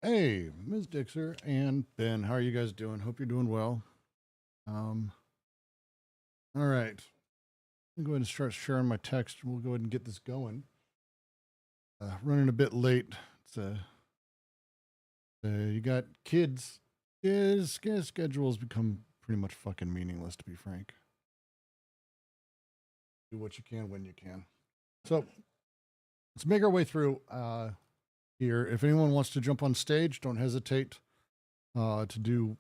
Hey, Ms. Dixer and Ben, how are you guys doing? Hope you're doing well. All right. I'll go ahead and start sharing my text. We'll go ahead and get this going. Running a bit late. It's you got kids. His schedules become pretty much fucking meaningless, to be frank. Do what you can when you can. So let's make our way through here. If anyone wants to jump on stage, don't hesitate to do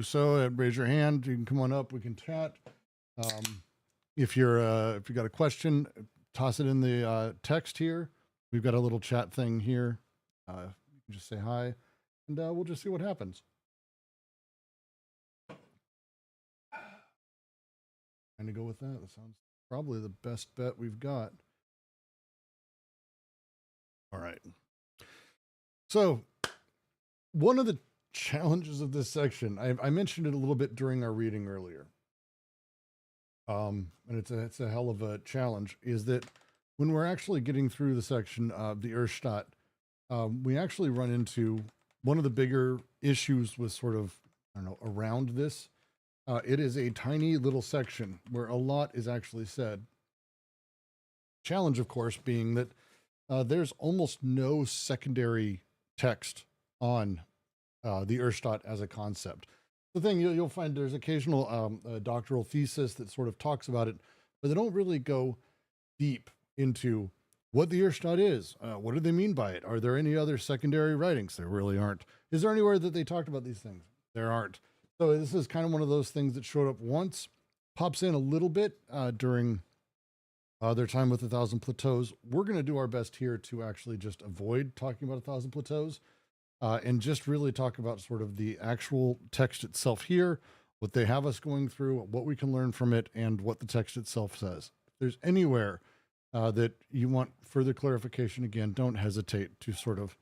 so. Raise your hand. You can come on up. We can chat. If you got a question, toss it in the text here. We've got a little chat thing here. You can just say hi, and we'll just see what happens. And to go with that. That sounds probably the best bet we've got. All right. So, one of the challenges of this section, I mentioned it a little bit during our reading earlier. And it's a hell of a challenge, is that when we're actually getting through the section of the UrStaat, we actually run into one of the bigger issues with sort of, I don't know, around this. It is a tiny little section where a lot is actually said. Challenge, of course, being that there's almost no secondary text on the UrStaat as a concept. The thing you'll find there's occasional doctoral thesis that sort of talks about it, but they don't really go deep into what the UrStaat is. What do they mean by it? Are there any other secondary writings? There really aren't. Is there anywhere that they talked about these things? There aren't. So this is kind of one of those things that showed up once, pops in a little bit during their time with 1,000 Plateaus. We're going to do our best here to actually just avoid talking about 1,000 Plateaus. And just really talk about sort of the actual text itself here, what they have us going through, what we can learn from it, and what the text itself says. If there's anywhere that you want further clarification, again, don't hesitate to sort of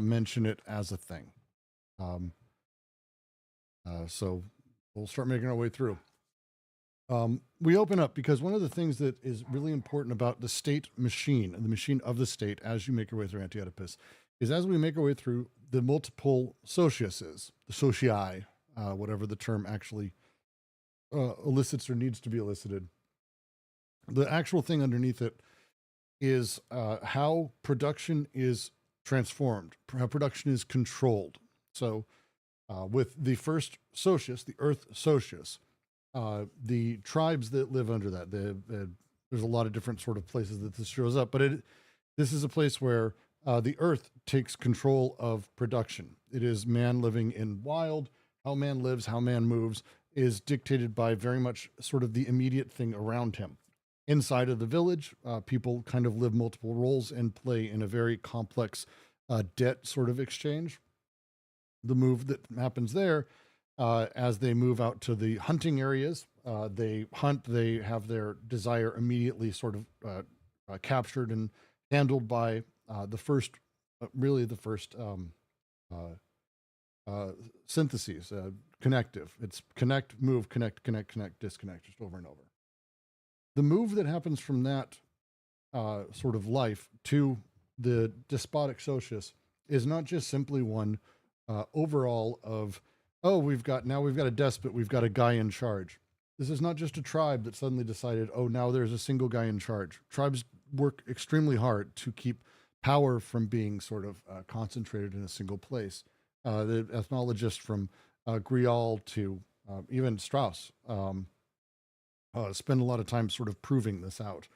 mention it as a thing. So we'll start making our way through. We open up because one of the things that is really important about the state machine, and the machine of the state as you make your way through Anti-Oedipus, is as we make our way through the multiple sociuses, the socii, whatever the term actually elicits or needs to be elicited. The actual thing underneath it is how production is transformed, how production is controlled. So with the first socius, the earth socius, the tribes that live under that, there's a lot of different sort of places that this shows up, but this is a place where the earth takes control of production. It is man living in wild. How man lives, how man moves is dictated by very much sort of the immediate thing around him. Inside of the village, people kind of live multiple roles and play in a very complex debt sort of exchange. The move that happens there, as they move out to the hunting areas, they hunt, they have their desire immediately sort of captured and handled by the first syntheses, connective. It's connect, move, connect, disconnect, just over and over. The move that happens from that sort of life to the despotic socius is not just simply one overall of, oh, we've got a despot, we've got a guy in charge. This is not just a tribe that suddenly decided, oh, now there's a single guy in charge. Tribes work extremely hard to keep power from being sort of concentrated in a single place. The ethnologists from Grial to even Strauss spend a lot of time sort of proving this out.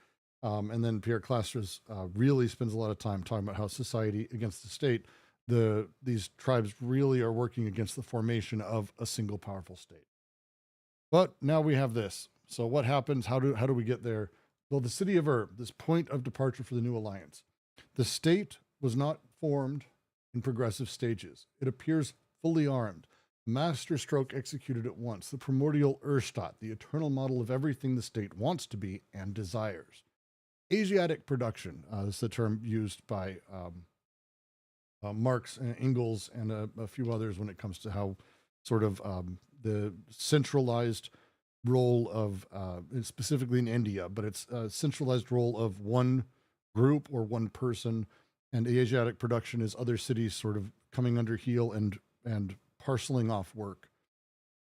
And then Pierre Clastres really spends a lot of time talking about how society against the state, these tribes really are working against the formation of a single powerful state. But now we have this. So what happens? How do we get there? Well, the city of this point of departure for the new alliance. The state was not formed in progressive stages. It appears fully armed, master stroke executed at once, the primordial UrStaat, the eternal model of everything the state wants to be and desires. Asiatic production is the term used by Marx and Engels and a few others when it comes to how sort of the centralized role of, specifically in India, but it's a centralized role of one group or one person And Asiatic production is other cities sort of coming under heel and parceling off work.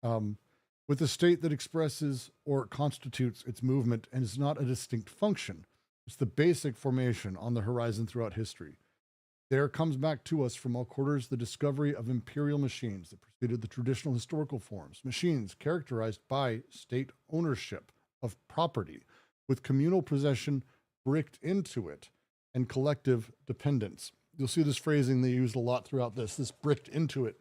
With a state that expresses or constitutes its movement and is not a distinct function. It's the basic formation on the horizon throughout history. There comes back to us from all quarters the discovery of imperial machines that preceded the traditional historical forms, machines characterized by state ownership of property, with communal possession bricked into it, and collective dependence. You'll see this phrasing they used a lot throughout this bricked into it.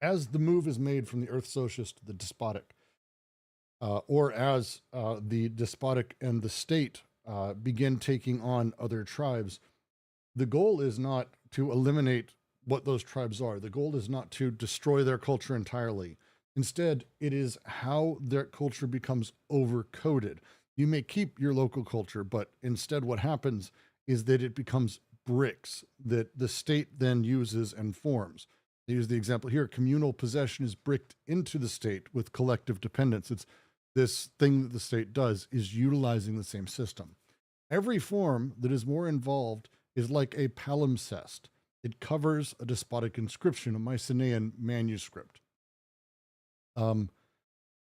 As the move is made from the earth socialist to the despotic, or as the despotic and the state begin taking on other tribes, the goal is not to eliminate what those tribes are. The goal is not to destroy their culture entirely. Instead, it is how their culture becomes over-coded. You may keep your local culture, but instead what happens is that it becomes bricks that the state then uses and forms. They use the example here, communal possession is bricked into the state with collective dependence. It's this thing that the state does is utilizing the same system. Every form that is more involved is like a palimpsest. It covers a despotic inscription, a Mycenaean manuscript. When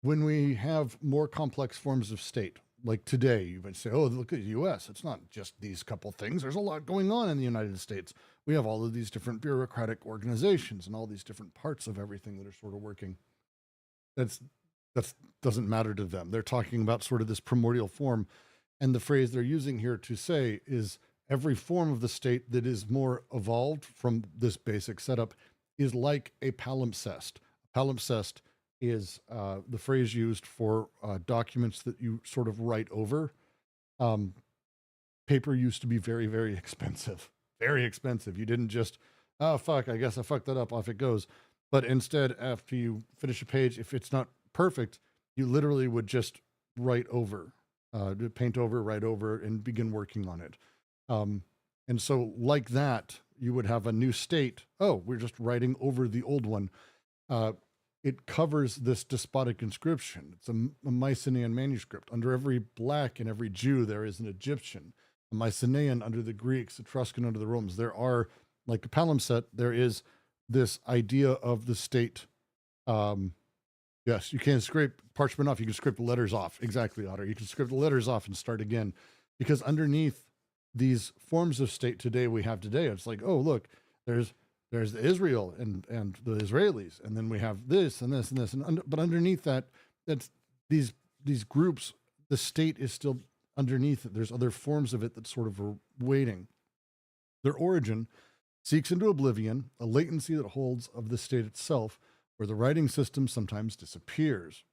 we have more complex forms of state, like today, you might say, oh, look at the US. It's not just these couple things. There's a lot going on in the United States. We have all of these different bureaucratic organizations and all these different parts of everything that are sort of working. That doesn't matter to them. They're talking about sort of this primordial form. And the phrase they're using here to say is every form of the state that is more evolved from this basic setup is like a palimpsest. A palimpsest is the phrase used for documents that you sort of write over. Paper used to be very, very expensive. Very expensive. You didn't just, oh, fuck, I guess I fucked that up, off it goes. But instead, after you finish a page, if it's not perfect, you literally would just write over, paint over, write over, and begin working on it. And so like that, you would have a new state. Oh, we're just writing over the old one. It covers this despotic inscription. It's a Mycenaean manuscript. Under every black and every Jew, there is an Egyptian. A Mycenaean under the Greeks, Etruscan under the Romans. There are, like a palimpsest, there is this idea of the state. Yes, you can't scrape parchment off. You can scrape the letters off. Exactly, Otter. You can scrape the letters off and start again. Because underneath these forms of state today we have today, it's like, oh, look, there's the Israel and the Israelis, and then we have this and this and this, but underneath that, that's these groups. The state is still underneath it. There's other forms of it that sort of are waiting. Their origin seeks into oblivion, a latency that holds of the state itself, where the writing system sometimes disappears.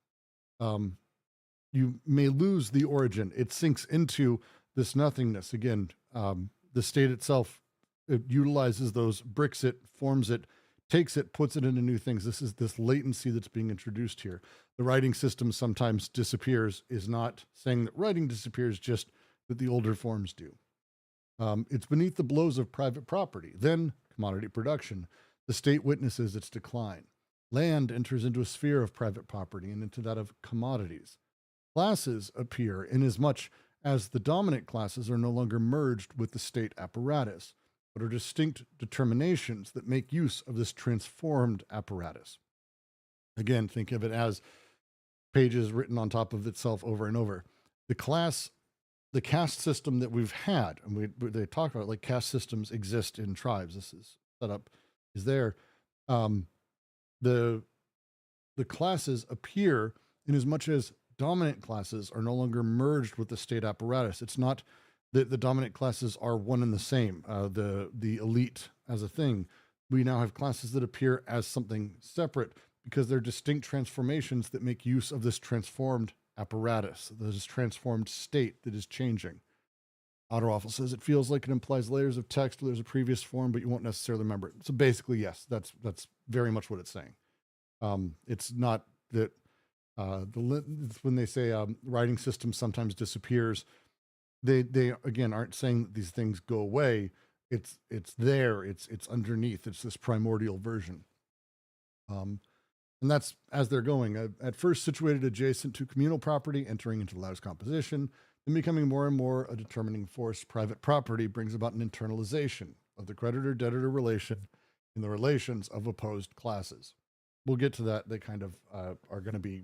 You may lose the origin. It sinks into this nothingness. Again, the state itself, it utilizes those, bricks it, forms it, takes it, puts it into new things. This is this latency that's being introduced here. The writing system sometimes disappears is not saying that writing disappears, just that the older forms do. It's beneath the blows of private property. Then commodity production. The state witnesses its decline. Land enters into a sphere of private property and into that of commodities. Classes appear inasmuch as the dominant classes are no longer merged with the state apparatus, but are distinct determinations that make use of this transformed apparatus. Again, think of it as pages written on top of itself over and over. The caste system that we've had, and they talk about, like, caste systems exist in tribes. This is set up, is there. The classes appear in as much as dominant classes are no longer merged with the state apparatus. It's not that the dominant classes are one and the same, the elite as a thing. We now have classes that appear as something separate because they're distinct transformations that make use of this transformed apparatus, this transformed state that is changing. Otterwaffle says it feels like it implies layers of text where there's a previous form, but you won't necessarily remember it. So basically, yes, that's very much what it's saying. It's not that when they say writing system sometimes disappears, they again aren't saying that these things go away. It's there. It's underneath. It's this primordial version. And that's as they're going. At first situated adjacent to communal property, entering into the latter's composition, then becoming more and more a determining force, private property brings about an internalization of the creditor-debtor relation in the relations of opposed classes. We'll get to that. They kind of are going to be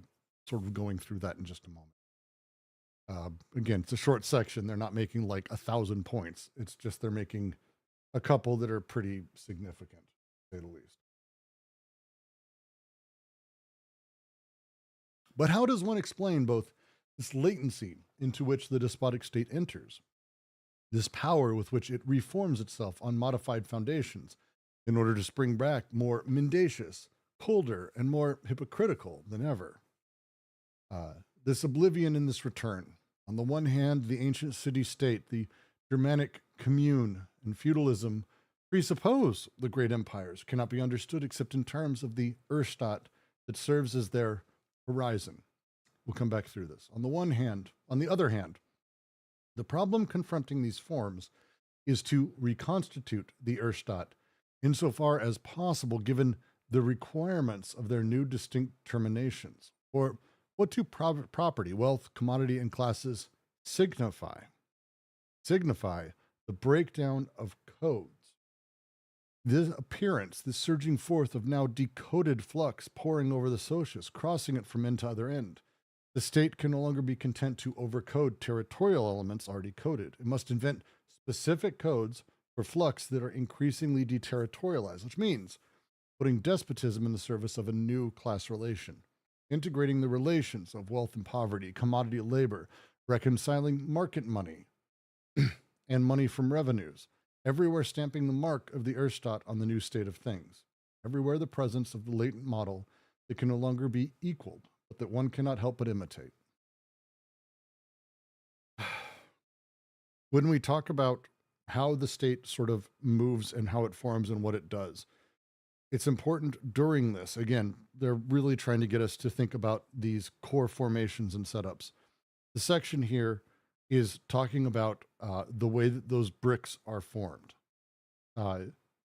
sort of going through that in just a moment. Again, it's a short section. They're not making like 1,000 points. It's just they're making a couple that are pretty significant, to say the least. But how does one explain both this latency into which the despotic state enters, this power with which it reforms itself on modified foundations in order to spring back more mendacious, colder, and more hypocritical than ever? This oblivion and this return. On the one hand, the ancient city-state, the Germanic commune, and feudalism presuppose the great empires cannot be understood except in terms of the UrStaat that serves as their horizon. We'll come back through this. On the other hand, the problem confronting these forms is to reconstitute the UrStaat insofar as possible given the requirements of their new distinct terminations. Or what do property, wealth, commodity, and classes signify? Signify the breakdown of codes. This appearance, this surging forth of now decoded flux pouring over the socius, crossing it from end to other end. The state can no longer be content to overcode territorial elements already coded. It must invent specific codes for flux that are increasingly deterritorialized, which means putting despotism in the service of a new class relation, integrating the relations of wealth and poverty, commodity labor, reconciling market money and money from revenues, everywhere stamping the mark of the UrStaat on the new state of things, everywhere the presence of the latent model that can no longer be equaled, but that one cannot help but imitate. When we talk about how the state sort of moves and how it forms and what it does, it's important during this. Again, they're really trying to get us to think about these core formations and setups. The section here is talking about the way that those bricks are formed.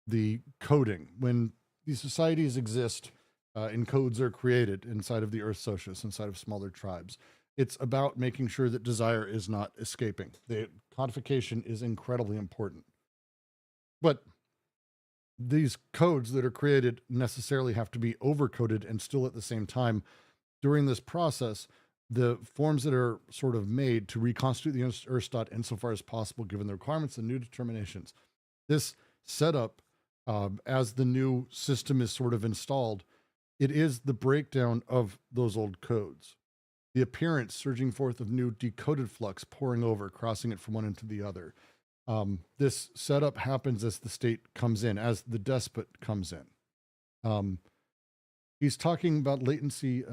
The coding, when these societies exist and codes are created inside of the Earth Socius, inside of smaller tribes, it's about making sure that desire is not escaping. The codification is incredibly important. But these codes that are created necessarily have to be overcoded, and still at the same time, during this process, the forms that are sort of made to reconstitute the UrStaat insofar as possible, given the requirements and new determinations. This setup, as the new system is sort of installed, it is the breakdown of those old codes. The appearance surging forth of new decoded flux pouring over, crossing it from one end to the other. This setup happens as the state comes in, as the despot comes in. He's talking about latency.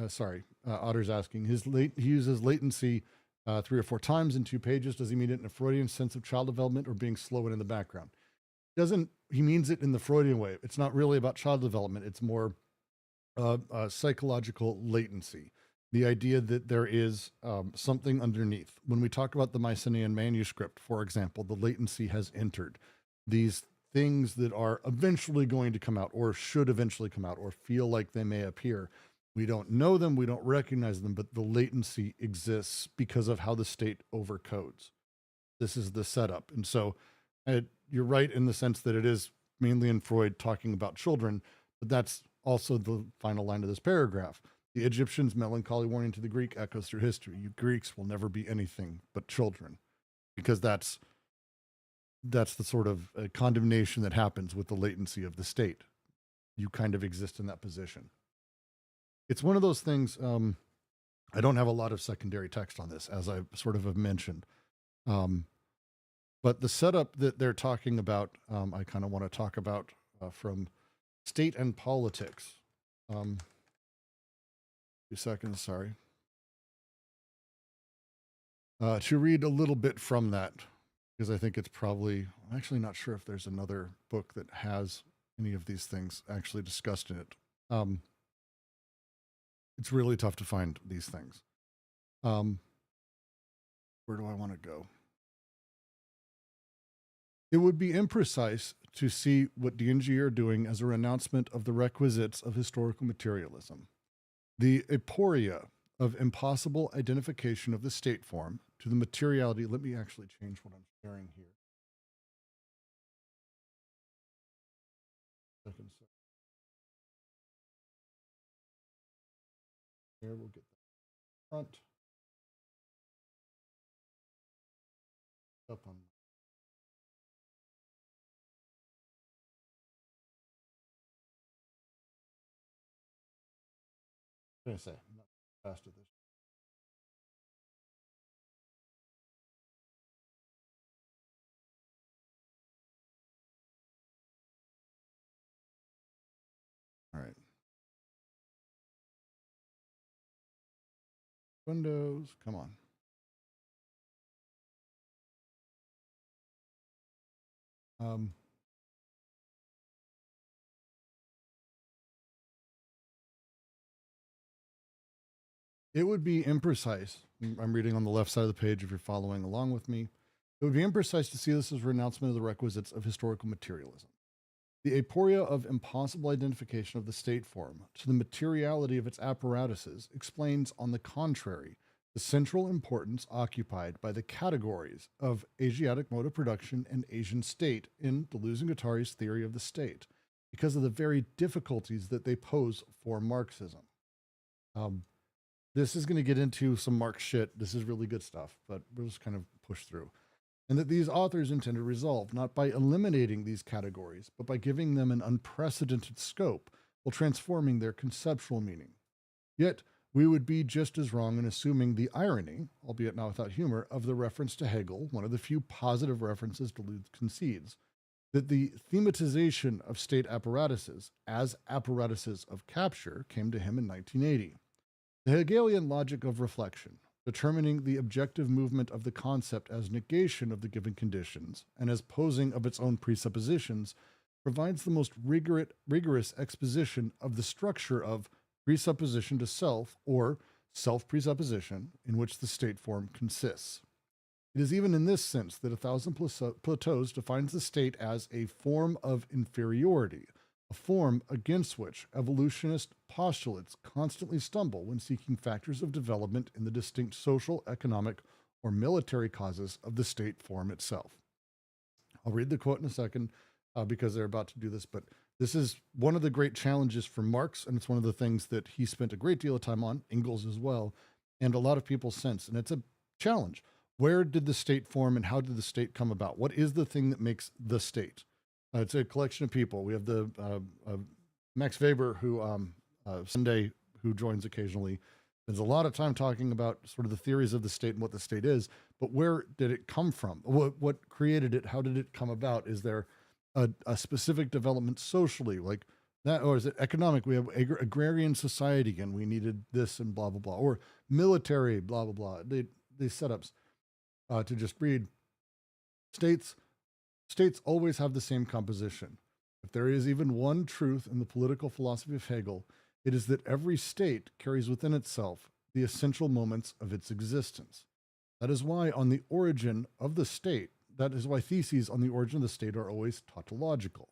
Otter's asking. He uses latency 3 or 4 times in 2 pages. Does he mean it in a Freudian sense of child development or being slow and in the background? He means it in the Freudian way. It's not really about child development. It's more psychological latency. The idea that there is something underneath. When we talk about the Mycenaean manuscript, for example, the latency has entered. These things that are eventually going to come out or should eventually come out or feel like they may appear. We don't know them, we don't recognize them, but the latency exists because of how the state overcodes. This is the setup. And so you're right in the sense that it is mainly in Freud talking about children, but that's also the final line of this paragraph. The Egyptians' melancholy warning to the Greek echoes through history. You Greeks will never be anything but children, because that's the sort of condemnation that happens with the latency of the state. You kind of exist in that position. It's one of those things. I don't have a lot of secondary text on this, as I sort of have mentioned. But the setup that they're talking about, I kind of want to talk about from State and Politics. 2 seconds, sorry. To read a little bit from that, because I think it's probably, I'm actually not sure if there's another book that has any of these things actually discussed in it. It's really tough to find these things. Where do I want to go? It would be imprecise to see what D&G are doing as a renouncement of the requisites of historical materialism. The aporia of impossible identification of the state form to the materiality. Let me actually change what I'm sharing here. Second. Here we'll get the front up on. I'm gonna say I'm not fast at this. All right. Windows, come on. It would be imprecise. I'm reading on the left side of the page if you're following along with me. It would be imprecise to see this as a renouncement of the requisites of historical materialism. The aporia of impossible identification of the state form to the materiality of its apparatuses explains, on the contrary, the central importance occupied by the categories of Asiatic mode of production and Asian state in Deleuze and Guattari's theory of the state, because of the very difficulties that they pose for Marxism. This is going to get into some Marx shit. This is really good stuff, but we'll just kind of push through. And that these authors intend to resolve, not by eliminating these categories, but by giving them an unprecedented scope while transforming their conceptual meaning. Yet, we would be just as wrong in assuming the irony, albeit not without humor, of the reference to Hegel, one of the few positive references Deleuze concedes, that the thematization of state apparatuses as apparatuses of capture came to him in 1980. The Hegelian logic of reflection, determining the objective movement of the concept as negation of the given conditions and as posing of its own presuppositions, provides the most rigorous exposition of the structure of presupposition to self or self-presupposition in which the state form consists. It is even in this sense that 1000 Plateaus defines the state as a form of inferiority, a form against which evolutionist postulates constantly stumble when seeking factors of development in the distinct social, economic, or military causes of the state form itself. I'll read the quote in a second because they're about to do this, but this is one of the great challenges for Marx, and it's one of the things that he spent a great deal of time on, Engels as well, and a lot of people since, and it's a challenge. Where did the state form and how did the state come about? What is the thing that makes the state? It's a collection of people. We have the Max Weber, who Sunday, who joins occasionally. There's a lot of time talking about sort of the theories of the state and what the state is, but where did it come from? What created it? How did it come about? Is there a specific development socially, like that, or is it economic? We have agrarian society, and we needed this and blah blah blah, or military, blah blah blah. These setups to just read states. States always have the same composition. If there is even one truth in the political philosophy of Hegel, it is that every state carries within itself the essential moments of its existence. That is why on the origin of the state, that is why theses on the origin of the state are always tautological.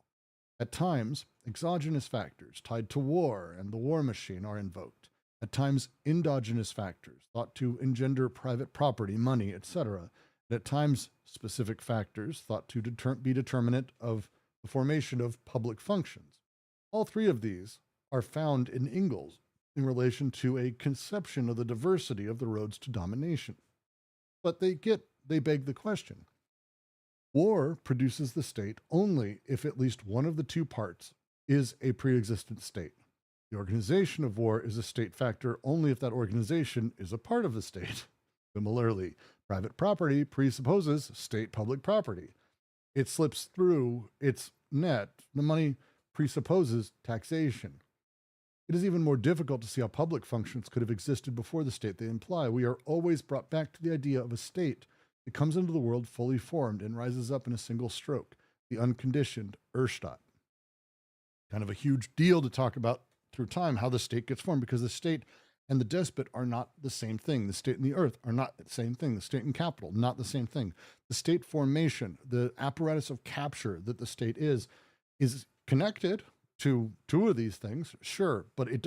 At times, exogenous factors tied to war and the war machine are invoked. At times, endogenous factors thought to engender private property, money, etc., and at times, specific factors thought to be determinant of the formation of public functions. All three of these are found in Engels in relation to a conception of the diversity of the roads to domination. But they beg the question. War produces the state only if at least one of the two parts is a pre-existent state. The organization of war is a state factor only if that organization is a part of the state. Similarly, private property presupposes state public property. It slips through its net. The money presupposes taxation. It is even more difficult to see how public functions could have existed before the state they imply. We are always brought back to the idea of a state that comes into the world fully formed and rises up in a single stroke, the unconditioned UrStaat. Kind of a huge deal to talk about through time, how the state gets formed, because the state and the despot are not the same thing. The state and the earth are not the same thing. The state and capital, not the same thing. The state formation, the apparatus of capture that the state is connected to two of these things, sure, but it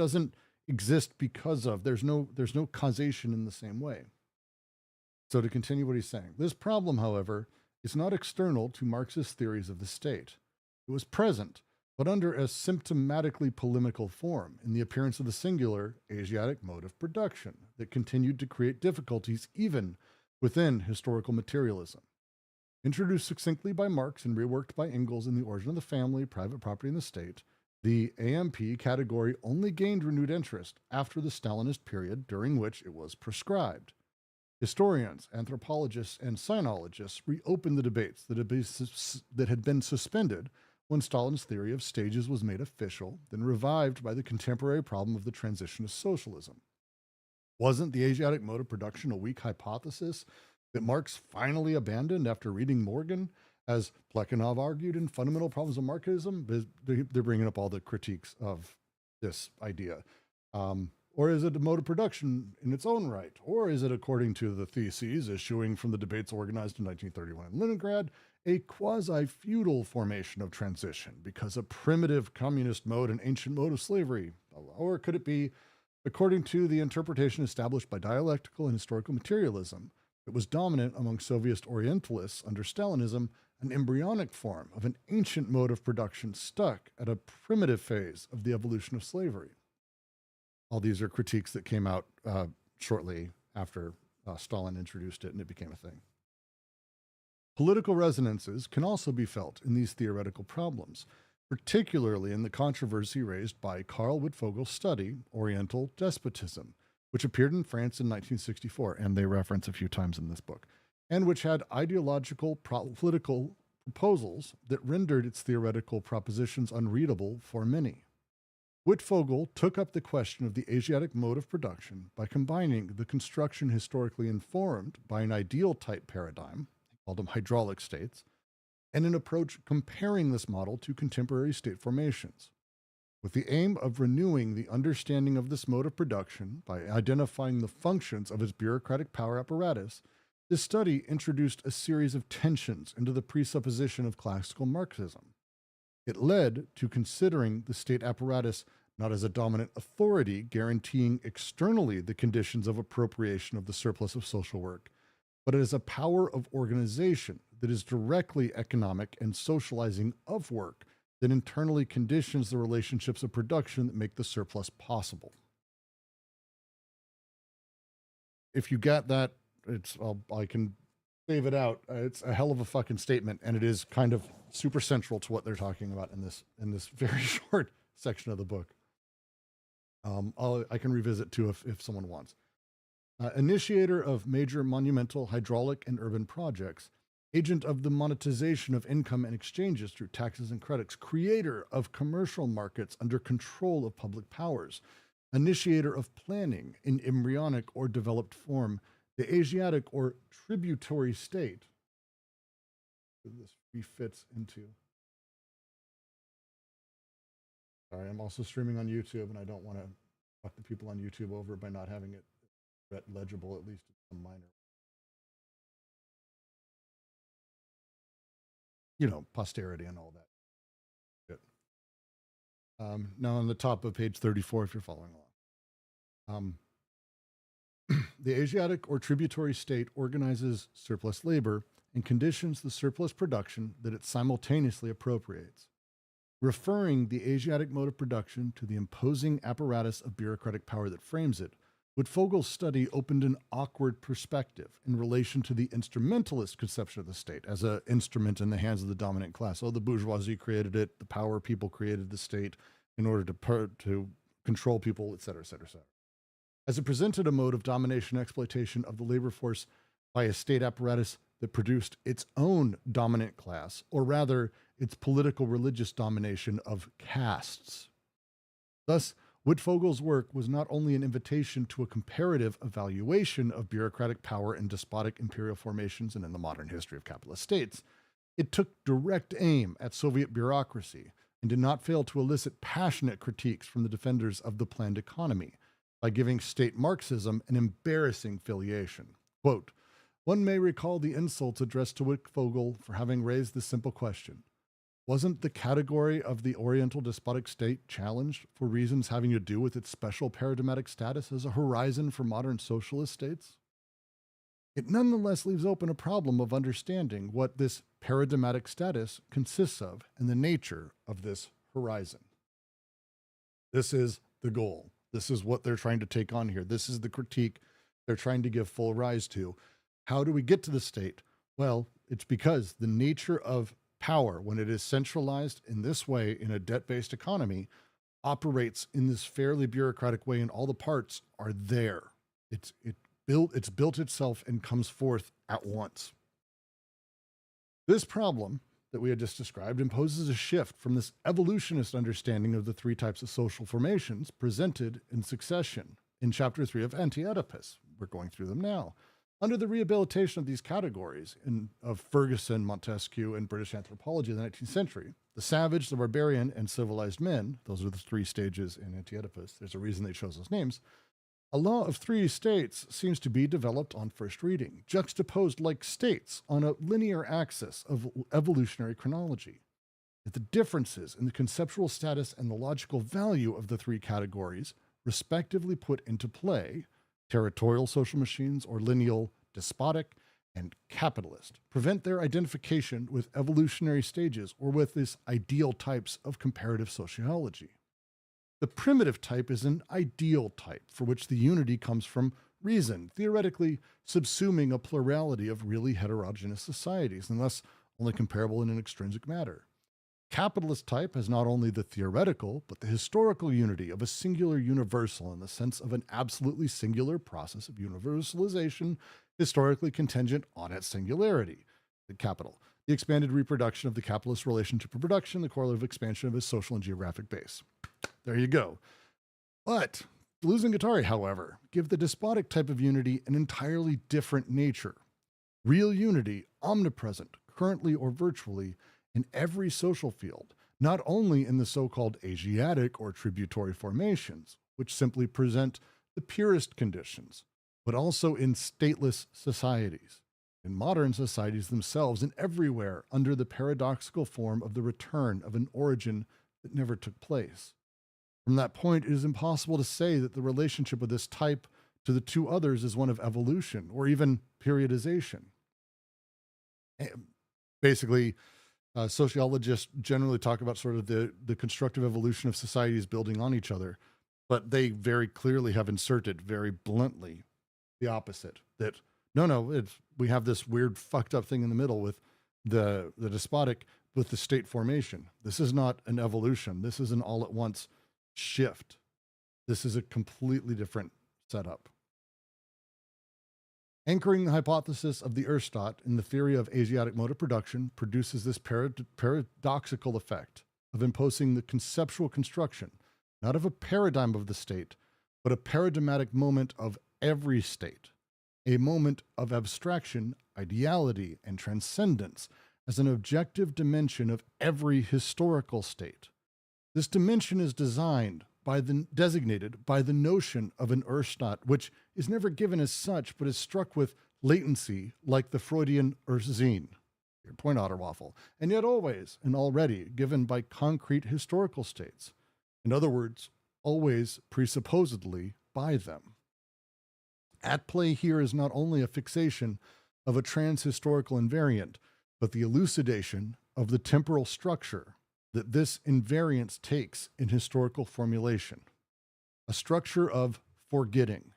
exist because of. There's no causation in the same way. So to continue what he's saying, this problem, however, is not external to Marxist theories of the state. It was present, but under a symptomatically polemical form in the appearance of the singular Asiatic mode of production that continued to create difficulties even within historical materialism. Introduced succinctly by Marx and reworked by Engels in The Origin of the Family, Private Property and the State, the AMP category only gained renewed interest after the Stalinist period during which it was proscribed. Historians, anthropologists, and sinologists reopened the debates that had been suspended when Stalin's theory of stages was made official, then revived by the contemporary problem of the transition to socialism. Wasn't the Asiatic mode of production a weak hypothesis that Marx finally abandoned after reading Morgan, as Plekhanov argued in Fundamental Problems of Marxism? They're bringing up all the critiques of this idea. Or is it a mode of production in its own right? Or is it, according to the theses issuing from the debates organized in 1931 in Leningrad, a quasi-feudal formation of transition because a primitive communist mode and ancient mode of slavery? Or could it be, according to the interpretation established by dialectical and historical materialism, that was dominant among Soviet Orientalists under Stalinism, an embryonic form of an ancient mode of production stuck at a primitive phase of the evolution of slavery? All these are critiques that came out shortly after Stalin introduced it and it became a thing. Political resonances can also be felt in these theoretical problems, particularly in the controversy raised by Karl Wittfogel's study, Oriental Despotism, which appeared in France in 1964, and they reference a few times in this book, and which had ideological political proposals that rendered its theoretical propositions unreadable for many. Wittfogel took up the question of the Asiatic mode of production by combining the construction historically informed by an ideal type paradigm, he called them hydraulic states, and an approach comparing this model to contemporary state formations. With the aim of renewing the understanding of this mode of production by identifying the functions of its bureaucratic power apparatus, this study introduced a series of tensions into the presupposition of classical Marxism. It led to considering the state apparatus not as a dominant authority guaranteeing externally the conditions of appropriation of the surplus of social work, but as a power of organization that is directly economic and socializing of work that internally conditions the relationships of production that make the surplus possible. If you get that, I can save it out. It's a hell of a fucking statement, and it is kind of super central to what they're talking about in this very short section of the book. I can revisit too if someone wants. Initiator of major monumental hydraulic and urban projects, agent of the monetization of income and exchanges through taxes and credits, creator of commercial markets under control of public powers, initiator of planning in embryonic or developed form, the Asiatic or tributary state. This refits into. Sorry, I'm also streaming on YouTube, and I don't want to fuck the people on YouTube over by not having it legible, at least some minor. Posterity and all that. Good. Now on the top of page 34, if you're following along. The Asiatic or tributary state organizes surplus labor and conditions the surplus production that it simultaneously appropriates. Referring the Asiatic mode of production to the imposing apparatus of bureaucratic power that frames it, Wittfogel's study opened an awkward perspective in relation to the instrumentalist conception of the state as an instrument in the hands of the dominant class. Oh, the bourgeoisie created it, the power people created the state in order to control people, et cetera, et cetera, et cetera. As it presented a mode of domination and exploitation of the labor force by a state apparatus that produced its own dominant class, or rather, its political religious domination of castes. Thus, Wittfogel's work was not only an invitation to a comparative evaluation of bureaucratic power in despotic imperial formations and in the modern history of capitalist states, it took direct aim at Soviet bureaucracy and did not fail to elicit passionate critiques from the defenders of the planned economy by giving state Marxism an embarrassing filiation. Quote, one may recall the insults addressed to Wittfogel for having raised the simple question, Wasn't the category of the Oriental despotic state challenged for reasons having to do with its special paradigmatic status as a horizon for modern socialist states? It nonetheless leaves open a problem of understanding what this paradigmatic status consists of and the nature of this horizon. This is the goal. This is what they're trying to take on here. This is the critique they're trying to give full rise to. How do we get to the state? Well, it's because the nature of power, when it is centralized in this way in a debt-based economy, operates in this fairly bureaucratic way, and all the parts are there. It's built itself and comes forth at once. This problem that we had just described imposes a shift from this evolutionist understanding of the three types of social formations presented in succession in Chapter 3 of Anti-Oedipus. We're going through them now. Under the rehabilitation of these categories of Ferguson, Montesquieu, and British anthropology of the 19th century, the savage, the barbarian, and civilized men, those are the three stages in Anti-Oedipus. There's a reason they chose those names. A law of three states seems to be developed on first reading, juxtaposed like states on a linear axis of evolutionary chronology. That the differences in the conceptual status and the logical value of the three categories, respectively put into play, territorial social machines or lineal, despotic, and capitalist, prevent their identification with evolutionary stages or with these ideal types of comparative sociology. The primitive type is an ideal type for which the unity comes from reason, theoretically subsuming a plurality of really heterogeneous societies, and thus only comparable in an extrinsic matter. Capitalist type has not only the theoretical, but the historical unity of a singular universal in the sense of an absolutely singular process of universalization, historically contingent on its singularity, the capital. The expanded reproduction of the capitalist relation to production, the correlative expansion of its social and geographic base. There you go. But Deleuze and Guattari, however, give the despotic type of unity an entirely different nature. Real unity, omnipresent, currently or virtually, in every social field, not only in the so-called Asiatic or tributary formations, which simply present the purest conditions, but also in stateless societies, in modern societies themselves, and everywhere under the paradoxical form of the return of an origin that never took place. From that point, it is impossible to say that the relationship of this type to the two others is one of evolution or even periodization. Basically, sociologists generally talk about sort of the constructive evolution of societies building on each other, but they very clearly have inserted very bluntly the opposite, that no, we have this weird fucked up thing in the middle with the despotic with the state formation. This is not an evolution. This is an all at once shift. This is a completely different setup. Anchoring the hypothesis of the UrStaat in the theory of Asiatic mode of production produces this paradoxical effect of imposing the conceptual construction, not of a paradigm of the state, but a paradigmatic moment of every state, a moment of abstraction, ideality, and transcendence as an objective dimension of every historical state. This dimension is designated by the notion of an UrStaat, which is never given as such, but is struck with latency like the Freudian Ursinn, your point otter waffle, and yet always and already given by concrete historical states. In other words, always presupposedly by them. At play here is not only a fixation of a trans-historical invariant, but the elucidation of the temporal structure that this invariance takes in historical formulation. A structure of forgetting,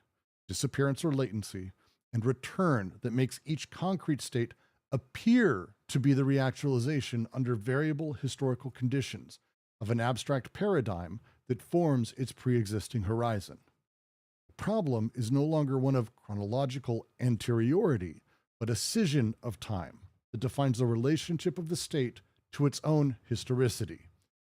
disappearance or latency, and return that makes each concrete state appear to be the reactualization under variable historical conditions of an abstract paradigm that forms its pre-existing horizon. The problem is no longer one of chronological anteriority, but a scission of time that defines the relationship of the state to its own historicity,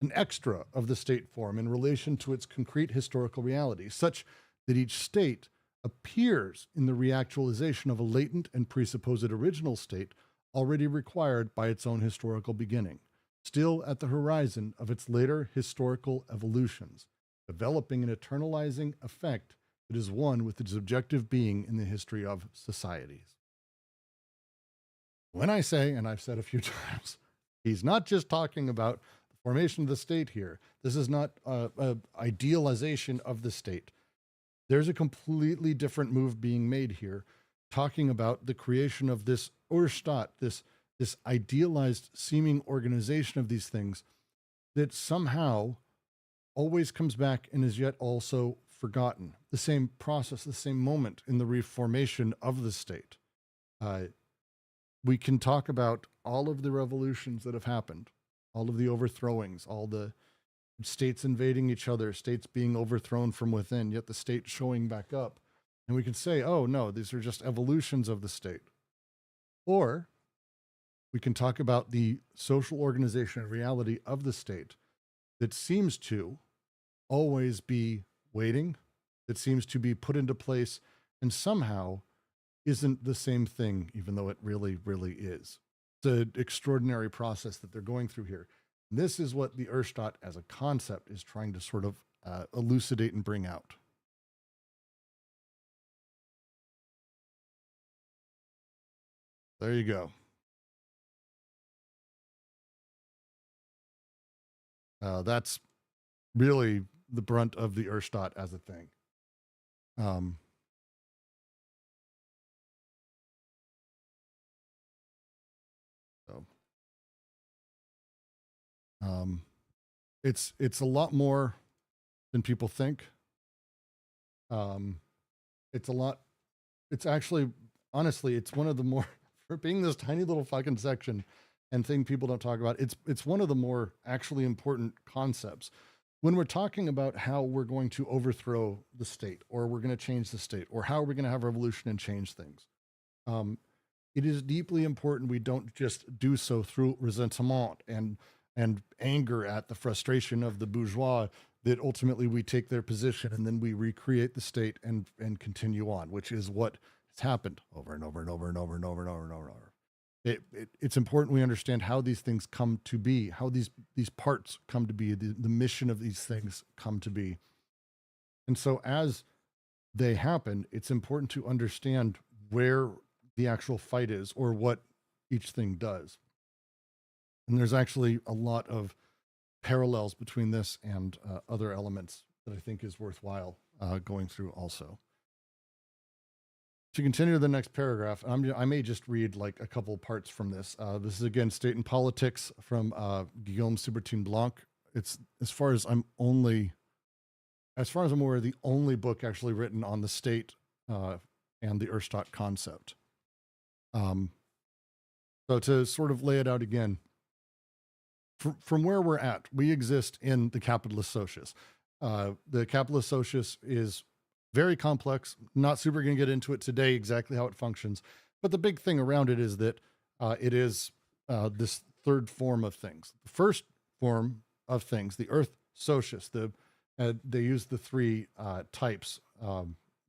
an extra of the state form in relation to its concrete historical reality, such that each state appears in the reactualization of a latent and presupposed original state already required by its own historical beginning, still at the horizon of its later historical evolutions, developing an eternalizing effect that is one with its objective being in the history of societies. When I say, and I've said a few times, He's not just talking about the formation of the state here. This is not a idealization of the state. There's a completely different move being made here, talking about the creation of this UrStaat, this idealized seeming organization of these things that somehow always comes back and is yet also forgotten. The same process, the same moment in the reformation of the state. We can talk about all of the revolutions that have happened, all of the overthrowings, all the states invading each other, states being overthrown from within, yet the state showing back up. And we can say, oh no, these are just evolutions of the state. Or we can talk about the social organization and reality of the state that seems to always be waiting, that seems to be put into place and somehow isn't the same thing, even though it really, really is. It's an extraordinary process that they're going through here. And this is what the UrStaat as a concept is trying to sort of elucidate and bring out. There you go. That's really the brunt of the UrStaat as a thing. It's a lot more than people think. It's actually, honestly, it's one of the more, for being this tiny little fucking section and thing people don't talk about, it's one of the more actually important concepts. When we're talking about how we're going to overthrow the state, or we're going to change the state, or how are we going to have revolution and change things, it is deeply important we don't just do so through resentment and anger at the frustration of the bourgeois, that ultimately we take their position and then we recreate the state and continue on, which is what has happened over and over and over and over and over and over and over and over. It's important we understand how these things come to be, how these parts come to be, the mission of these things come to be. And so as they happen, it's important to understand where the actual fight is or what each thing does. And there's actually a lot of parallels between this and other elements that I think is worthwhile going through also. To continue the next paragraph, I may just read like a couple parts from this. This is again State and Politics from Guillaume Subertin Blanc. It's as far as I'm aware, the only book actually written on the state and the UrStaat concept. So to sort of lay it out again, from where we're at, we exist in the capitalist socius. The capitalist socius is very complex. Not super going to get into it today, exactly how it functions. But the big thing around it is that it is this third form of things. The first form of things, the earth socius, they use the three types.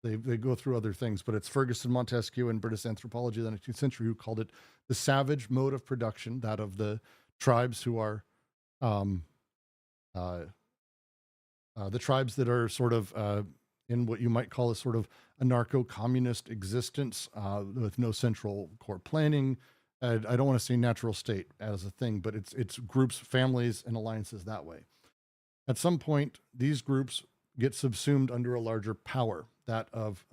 They go through other things, but it's Ferguson, Montesquieu, and British anthropology of the 19th century who called it the savage mode of production, that of the tribes who are the tribes that are sort of in what you might call a sort of anarcho-communist existence with no central core planning. I don't want to say natural state as a thing, but it's groups, families, and alliances that way. At some point, these groups get subsumed under a larger power, that of,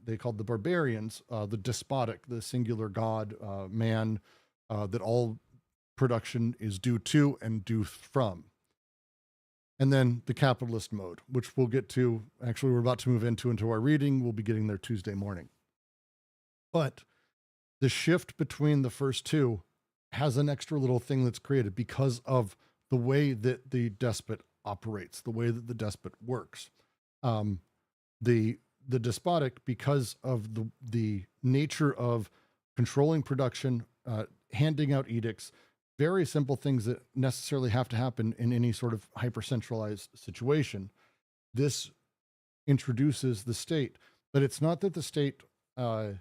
they called the barbarians, the despotic, the singular god, man, that all production is due to and due from. And then the capitalist mode, which we'll get to, actually we're about to move into our reading. We'll be getting there Tuesday morning. But the shift between the first two has an extra little thing that's created because of the way that the despot operates, the way that the despot works. The despotic, because of the nature of controlling production, handing out edicts, very simple things that necessarily have to happen in any sort of hyper-centralized situation. This introduces the state, but it's not that the state sort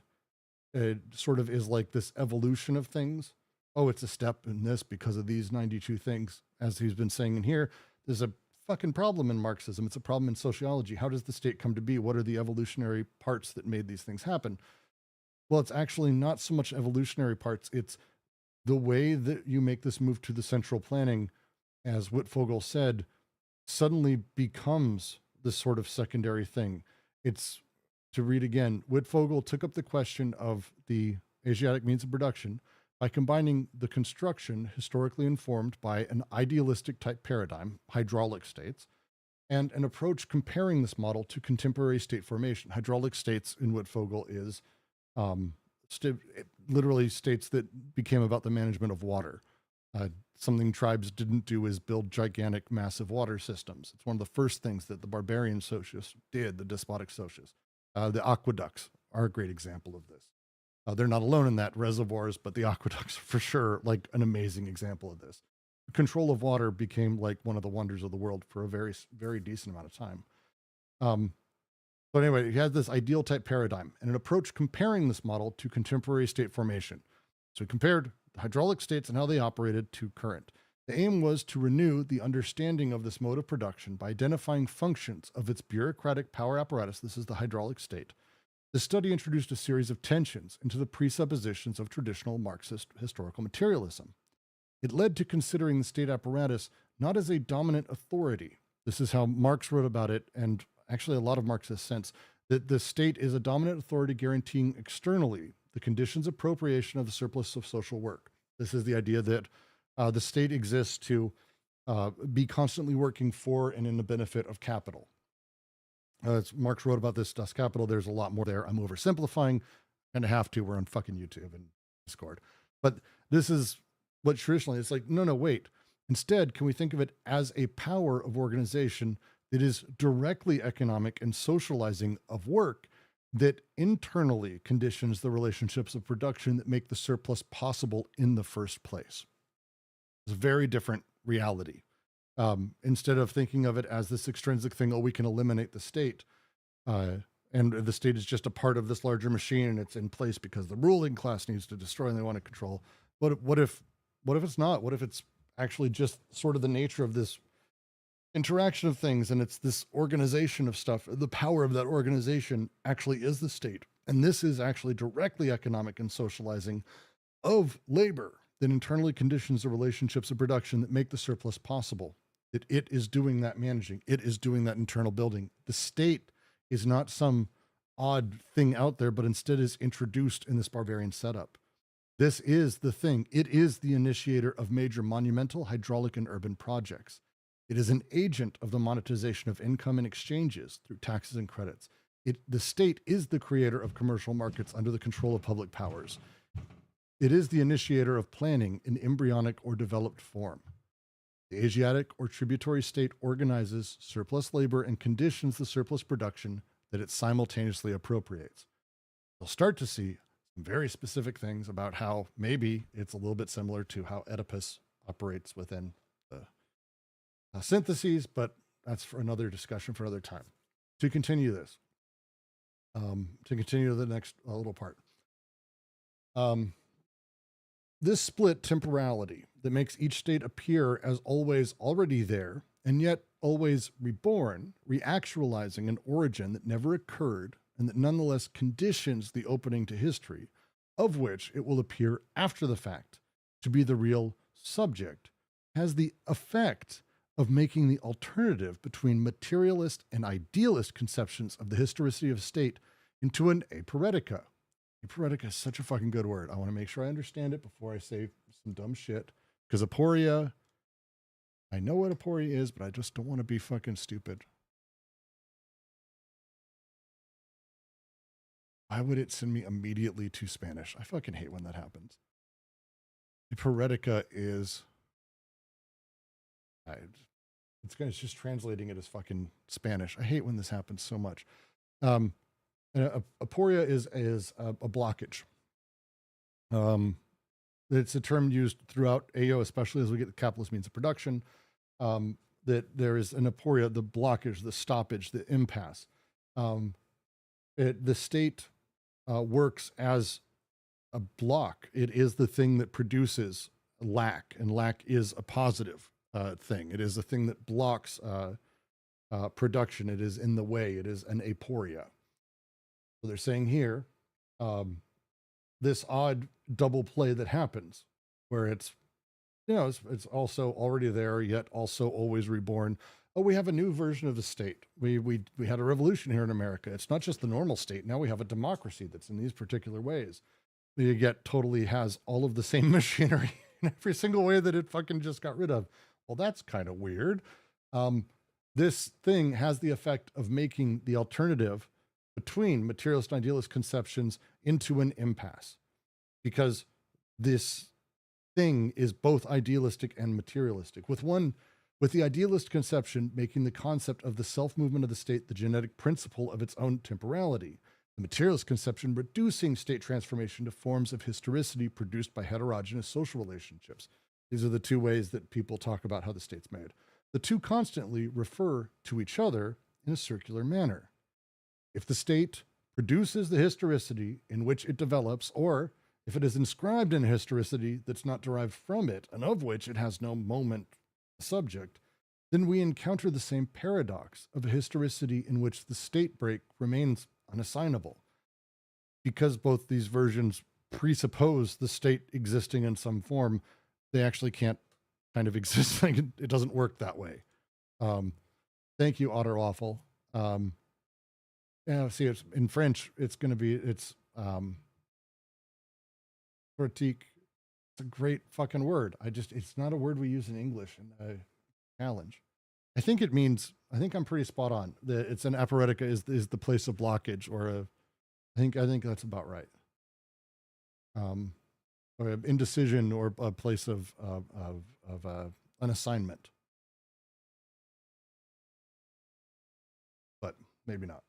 of is like this evolution of things. Oh, it's a step in this because of these 92 things. As he's been saying in here, there's a fucking problem in Marxism. It's a problem in sociology. How does the state come to be? What are the evolutionary parts that made these things happen? Well, it's actually not so much evolutionary parts. It's the way that you make this move to the central planning, as Wittfogel said, suddenly becomes this sort of secondary thing. It's, to read again, Wittfogel took up the question of the Asiatic means of production by combining the construction historically informed by an idealistic type paradigm, hydraulic states, and an approach comparing this model to contemporary state formation. Hydraulic states in Wittfogel is literally states that became about the management of water. Something tribes didn't do is build gigantic, massive water systems. It's one of the first things that the barbarian socialists did, the despotic socialists. The aqueducts are a great example of this. They're not alone in that, reservoirs, but the aqueducts for sure, like an amazing example of this. Control of water became like one of the wonders of the world for a very, very decent amount of time. But anyway, he had this ideal type paradigm and an approach comparing this model to contemporary state formation. So he compared the hydraulic states and how they operated to current. The aim was to renew the understanding of this mode of production by identifying functions of its bureaucratic power apparatus. This is the hydraulic state. The study introduced a series of tensions into the presuppositions of traditional Marxist historical materialism. It led to considering the state apparatus not as a dominant authority. This is how Marx wrote about it, and actually a lot of Marxists sense that the state is a dominant authority guaranteeing externally the conditions of appropriation of the surplus of social work. This is the idea that the state exists to be constantly working for and in the benefit of capital. As Marx wrote about this Das Kapital, there's a lot more there. I'm oversimplifying, and I have to. We're on fucking YouTube and Discord. But this is what traditionally, it's like, no, wait. Instead, can we think of it as a power of organization that is directly economic and socializing of work that internally conditions the relationships of production that make the surplus possible in the first place? It's a very different reality. Instead of thinking of it as this extrinsic thing, oh, we can eliminate the state, and the state is just a part of this larger machine and it's in place because the ruling class needs to destroy and they want to control. But what if it's not? What if it's actually just sort of the nature of this interaction of things, and it's this organization of stuff? The power of that organization actually is the state. And this is actually directly economic and socializing of labor that internally conditions the relationships of production that make the surplus possible. That it is doing that managing. It is doing that internal building. The state is not some odd thing out there, but instead is introduced in this barbarian setup. This is the thing. It is the initiator of major monumental, hydraulic, and urban projects. It is an agent of the monetization of income and exchanges through taxes and credits. The state is the creator of commercial markets under the control of public powers. It is the initiator of planning in embryonic or developed form. The Asiatic or tributary state organizes surplus labor and conditions the surplus production that it simultaneously appropriates. You'll start to see some very specific things about how maybe it's a little bit similar to how Oedipus operates within the syntheses, but that's for another discussion for another time. To continue this, to continue the next little part. This split temporality that makes each state appear as always already there and yet always reborn, reactualizing an origin that never occurred and that nonetheless conditions the opening to history, of which it will appear after the fact to be the real subject, has the effect of making the alternative between materialist and idealist conceptions of the historicity of state into an aporetica. Aporetica is such a fucking good word. I want to make sure I understand it before I say some dumb shit. Because aporia, I know what aporia is, but I just don't want to be fucking stupid. Why would it send me immediately to Spanish? I fucking hate when that happens. Aporetica is... It's just translating it as fucking Spanish. I hate when this happens so much. Aporia is a blockage. It's a term used throughout AO, especially as we get the capitalist means of production, that there is an aporia, the blockage, the stoppage, the impasse. The state works as a block. It is the thing that produces lack, and lack is a positive thing. It is a thing that blocks production. It is in the way. It is an aporia. So they're saying here, this odd double play that happens, where it's, it's also already there, yet also always reborn. Oh, we have a new version of the state. We had a revolution here in America. It's not just the normal state. Now we have a democracy that's in these particular ways. Yet totally has all of the same machinery in every single way that it fucking just got rid of. Well, that's kind of weird. This thing has the effect of making the alternative between materialist and idealist conceptions into an impasse, because this thing is both idealistic and materialistic. With the idealist conception making the concept of the self-movement of the state the genetic principle of its own temporality, the materialist conception reducing state transformation to forms of historicity produced by heterogeneous social relationships. These are the two ways that people talk about how the state's made. The two constantly refer to each other in a circular manner. If the state produces the historicity in which it develops, or if it is inscribed in a historicity that's not derived from it, and of which it has no moment subject, then we encounter the same paradox of a historicity in which the state break remains unassignable. Because both these versions presuppose the state existing in some form, they actually can't kind of exist. It doesn't work that way. Thank you, Otter Waffle. Yeah, see, it's in French, it's going to be, critique. It's a great fucking word. It's not a word we use in English in a challenge. I think I'm pretty spot on. It's an aporetica is the place of blockage, or I think that's about right. Or indecision, or a place of an assignment. But maybe not.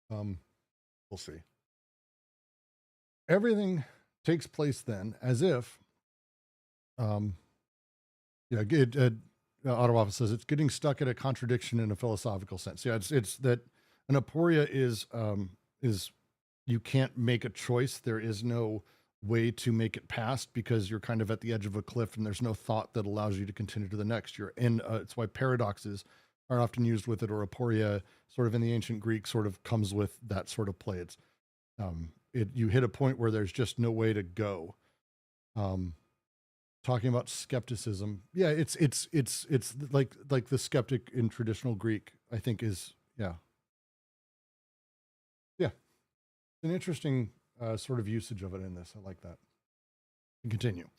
We'll see. Everything takes place then as if, Ottawa says it's getting stuck at a contradiction in a philosophical sense. Yeah, it's that an aporia is you can't make a choice. There is no way to make it past, because you're kind of at the edge of a cliff and there's no thought that allows you to continue to the next. You're in, it's why paradoxes are often used with it, or aporia sort of in the ancient Greek sort of comes with that sort of play. It's, you hit a point where there's just no way to go. Talking about skepticism. Yeah. It's like the skeptic in traditional Greek, I think is, yeah. An interesting sort of usage of it in this. I like that. And continue.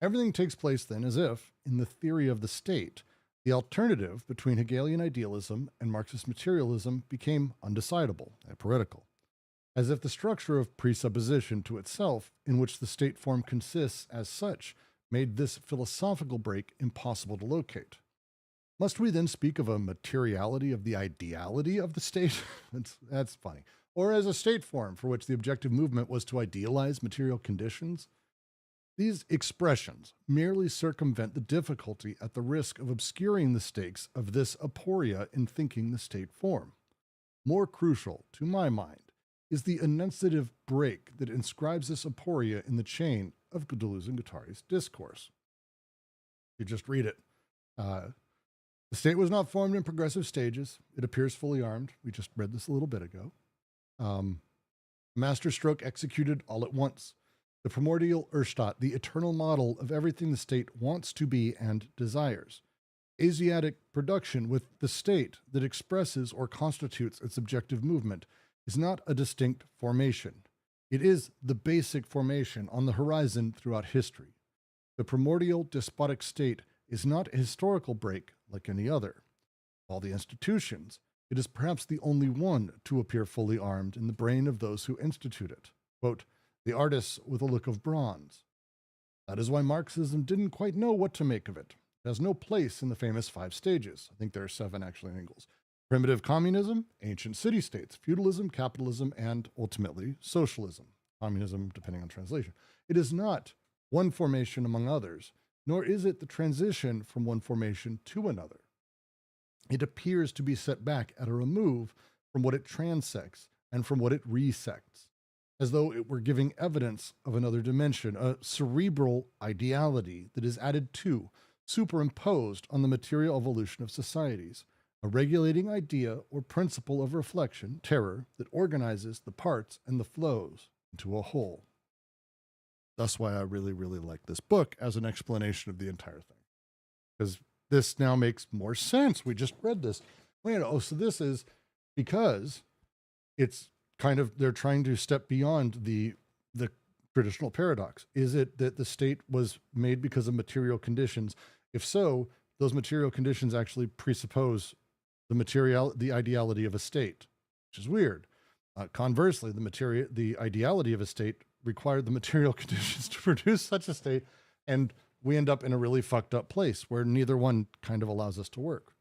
Everything takes place then as if, in the theory of the state, the alternative between Hegelian idealism and Marxist materialism became undecidable, apoetical, as if the structure of presupposition to itself, in which the state form consists as such, made this philosophical break impossible to locate. Must we then speak of a materiality of the ideality of the state? That's funny. Or as a state form for which the objective movement was to idealize material conditions? These expressions merely circumvent the difficulty at the risk of obscuring the stakes of this aporia in thinking the state form. More crucial, to my mind, is the enunciative break that inscribes this aporia in the chain of Deleuze and Guattari's discourse. You just read it. The state was not formed in progressive stages. It appears fully armed. We just read this a little bit ago. Masterstroke executed all at once. The primordial UrStaat, the eternal model of everything the state wants to be and desires. Asiatic production with the state that expresses or constitutes its objective movement is not a distinct formation. It is the basic formation on the horizon throughout history. The primordial despotic state is not a historical break like any other. All the institutions, it is perhaps the only one to appear fully armed in the brain of those who institute it. Quote, the artists with a look of bronze. That is why Marxism didn't quite know what to make of it. It has no place in the famous 5 stages. I think there are 7 actually in Engels. Primitive communism, ancient city-states, feudalism, capitalism, and ultimately socialism. Communism, depending on translation. It is not one formation among others, nor is it the transition from one formation to another. It appears to be set back at a remove from what it transects and from what it resects, as though it were giving evidence of another dimension, a cerebral ideality that is added to, superimposed on the material evolution of societies, a regulating idea or principle of reflection, terror, that organizes the parts and the flows into a whole. That's why I really, really like this book as an explanation of the entire thing. Because this now makes more sense. We just read this. Wait, oh, so this is because it's kind of, they're trying to step beyond the traditional paradox. Is it that the state was made because of material conditions? If so, those material conditions actually presuppose the ideality of a state, which is weird. Conversely, the ideality of a state required the material conditions to produce such a state, and we end up in a really fucked up place where neither one kind of allows us to work.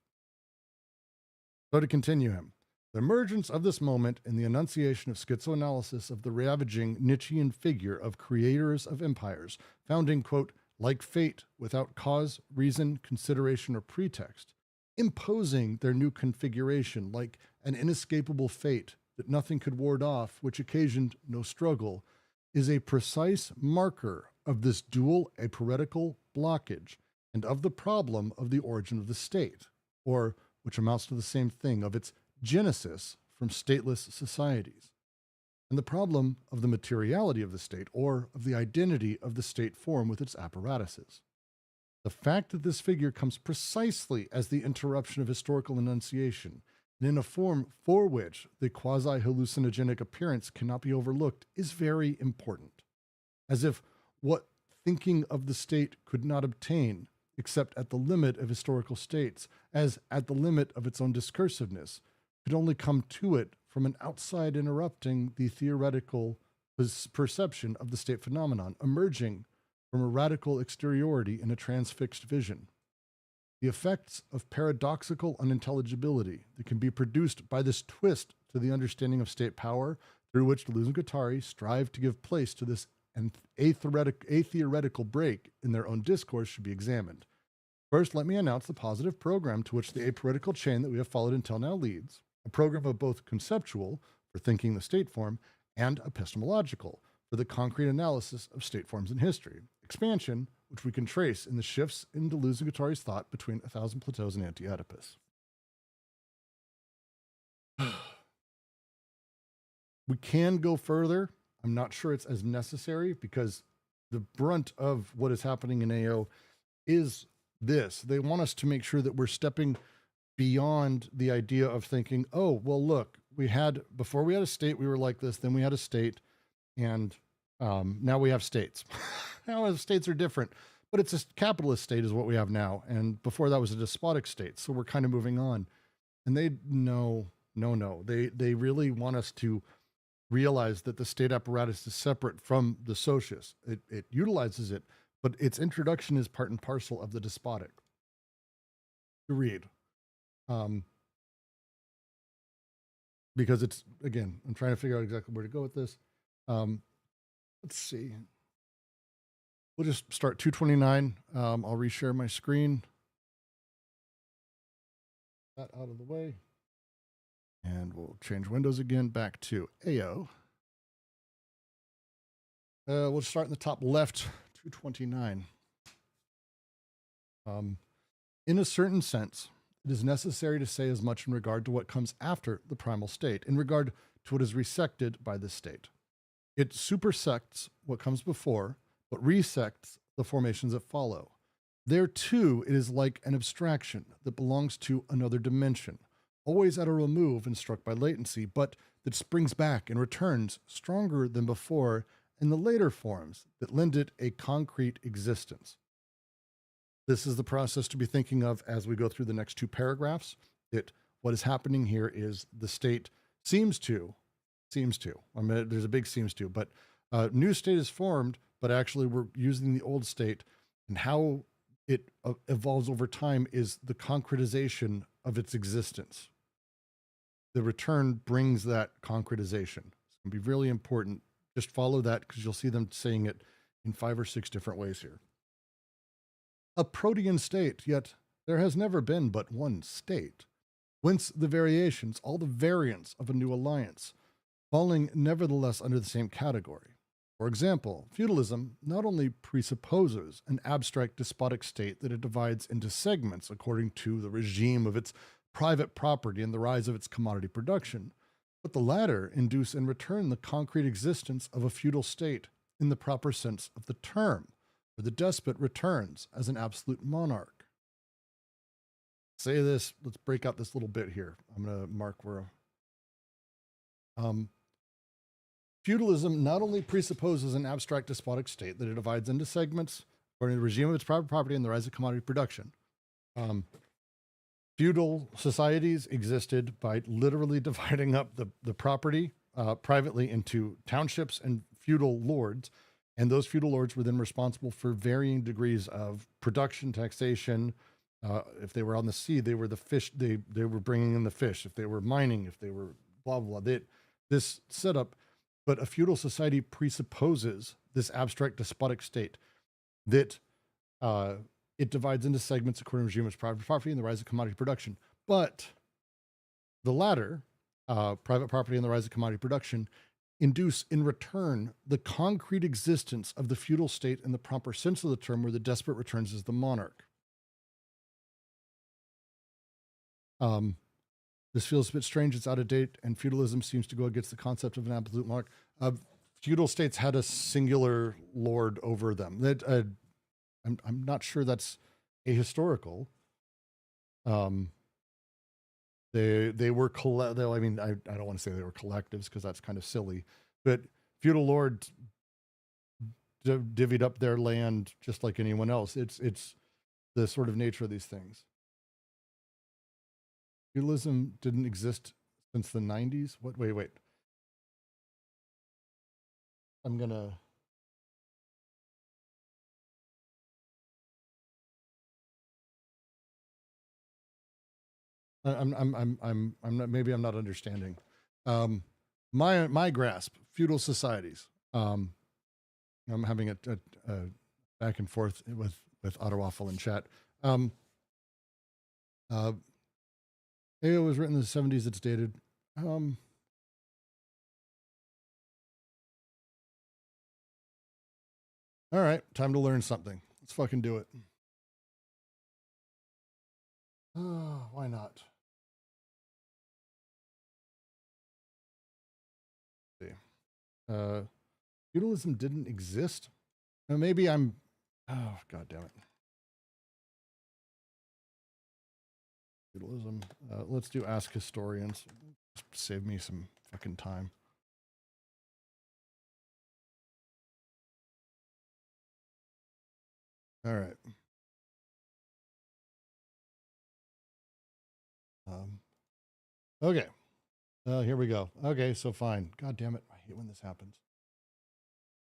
So to continue him, the emergence of this moment in the enunciation of schizoanalysis of the ravaging Nietzschean figure of creators of empires, founding, quote, like fate, without cause, reason, consideration, or pretext, imposing their new configuration like an inescapable fate that nothing could ward off, which occasioned no struggle, is a precise marker of this dual apoetical blockage and of the problem of the origin of the state, or, which amounts to the same thing, of its genesis from stateless societies, and the problem of the materiality of the state, or of the identity of the state form with its apparatuses. The fact that this figure comes precisely as the interruption of historical enunciation, and in a form for which the quasi-hallucinogenic appearance cannot be overlooked, is very important. As if what thinking of the state could not obtain, except at the limit of historical states, as at the limit of its own discursiveness, could only come to it from an outside interrupting the theoretical perception of the state phenomenon, emerging from a radical exteriority in a transfixed vision. The effects of paradoxical unintelligibility that can be produced by this twist to the understanding of state power, through which Deleuze and Guattari strive to give place to this atheoretical break in their own discourse, should be examined. First, let me announce the positive program to which the apoetical chain that we have followed until now leads, a program of both conceptual, for thinking the state form, and epistemological, for the concrete analysis of state forms in history. Expansion, which we can trace in the shifts in Deleuze and Guattari's thought between 1,000 Plateaus and Anti-Oedipus. We can go further. I'm not sure it's as necessary because the brunt of what is happening in AO is this. They want us to make sure that we're stepping beyond the idea of thinking, oh, well, look, before we had a state, we were like this, then we had a state, and now we have states. Now states are different, but it's a capitalist state is what we have now. And before that was a despotic state. So we're kind of moving on. And no. They really want us to realize that the state apparatus is separate from the socius. It utilizes it, but its introduction is part and parcel of the despotic. To read. Because it's, again, I'm trying to figure out exactly where to go with this. Let's see. We'll just start 229. I'll reshare my screen. That out of the way. And we'll change windows again back to AO. We'll start in the top left, 229. In a certain sense, it is necessary to say as much in regard to what comes after the primal state, in regard to what is resected by this state. It supersects what comes before, but resects the formations that follow. There, too, it is like an abstraction that belongs to another dimension, always at a remove and struck by latency, but that springs back and returns stronger than before in the later forms that lend it a concrete existence. This is the process to be thinking of as we go through the next two paragraphs. What is happening here is the state seems to, I mean, there's a big seems to, but new state is formed, but actually we're using the old state, and how it evolves over time is the concretization of its existence. The return brings that concretization. It's going to be really important. Just follow that because you'll see them saying it in 5 or 6 different ways here. A protean state, yet there has never been but one state, whence the variations, all the variants of a new alliance, falling nevertheless under the same category. For example, feudalism not only presupposes an abstract despotic state that it divides into segments according to the regime of its private property and the rise of its commodity production, but the latter induce in return the concrete existence of a feudal state in the proper sense of the term, where the despot returns as an absolute monarch. Say this, let's break out this little bit here. I'm going to mark where. Feudalism not only presupposes an abstract despotic state that it divides into segments according to the regime of its private property and the rise of commodity production. Feudal societies existed by literally dividing up the property privately into townships and feudal lords. And those feudal lords were then responsible for varying degrees of production, taxation. If they were on the sea, they were the fish. They were bringing in the fish. If they were mining, if they were blah, blah, blah. This setup, but a feudal society presupposes this abstract despotic state that it divides into segments according to regime of private property and the rise of commodity production. But the latter, private property and the rise of commodity production, induce in return the concrete existence of the feudal state in the proper sense of the term, where the despot returns as the monarch. This feels a bit strange. It's out of date, and feudalism seems to go against the concept of an absolute monarch. Feudal states had a singular lord over them. I'm not sure that's ahistorical. They were I mean, I don't want to say they were collectives because that's kind of silly, but feudal lords divvied up their land just like anyone else. It's the sort of nature of these things. Feudalism didn't exist since the 90s. What? Wait. I'm gonna. I'm not, maybe I'm not understanding. My grasp, feudal societies. I'm having a back and forth with Otterwaffle in chat. It was written in the 70s. It's dated. All right, time to learn something. Let's fucking do it. Why not? Feudalism didn't exist. Maybe I'm. Oh, god damn it. Feudalism. Let's do Ask Historians. Save me some fucking time. All right. Okay. Here we go. Okay, so fine. God damn it. I hate when this happens.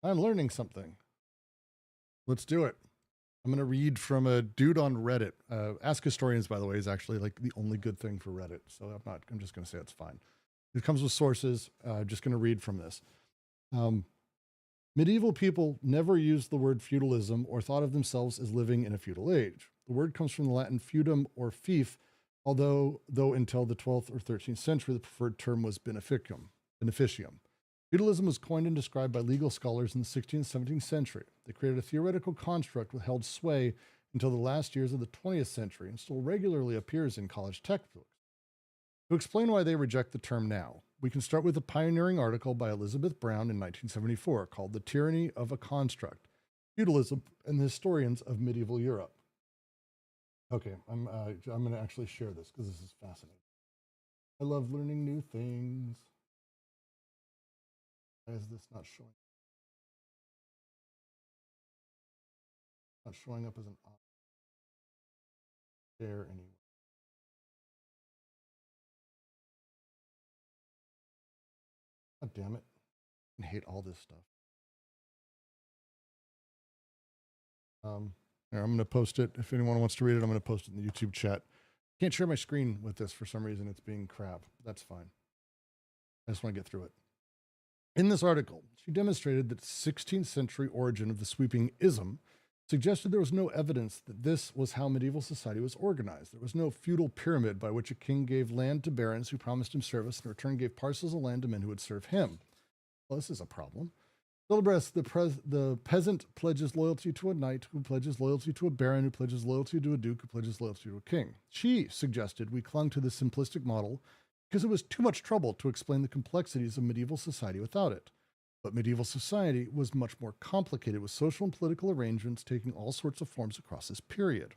I'm learning something. Let's do it. I'm going to read from a dude on Reddit. Ask Historians, by the way, is actually like the only good thing for Reddit. So I'm just going to say it's fine. It comes with sources. I'm just going to read from this. Medieval people never used the word feudalism or thought of themselves as living in a feudal age. The word comes from the Latin feudum or fief, although until the 12th or 13th century, the preferred term was beneficium. Feudalism was coined and described by legal scholars in the 16th, 17th century. They created a theoretical construct that held sway until the last years of the 20th century and still regularly appears in college textbooks. To explain why they reject the term now, we can start with a pioneering article by Elizabeth Brown in 1974 called The Tyranny of a Construct, Feudalism and the Historians of Medieval Europe. Okay, I'm going to actually share this because this is fascinating. I love learning new things. Why is this not showing? Not showing up as an option there anyway. God damn it. I hate all this stuff. Here, I'm going to post it. If anyone wants to read it, I'm going to post it in the YouTube chat. Can't share my screen with this for some reason. It's being crap. That's fine. I just want to get through it. In this article, she demonstrated that the 16th century origin of the sweeping ism suggested there was no evidence that this was how medieval society was organized. There was no feudal pyramid by which a king gave land to barons who promised him service and in return gave parcels of land to men who would serve him. Well, this is a problem. Celebress, the peasant pledges loyalty to a knight, who pledges loyalty to a baron, who pledges loyalty to a duke, who pledges loyalty to a king. She suggested we clung to the simplistic model because it was too much trouble to explain the complexities of medieval society without it. But medieval society was much more complicated, with social and political arrangements taking all sorts of forms across this period.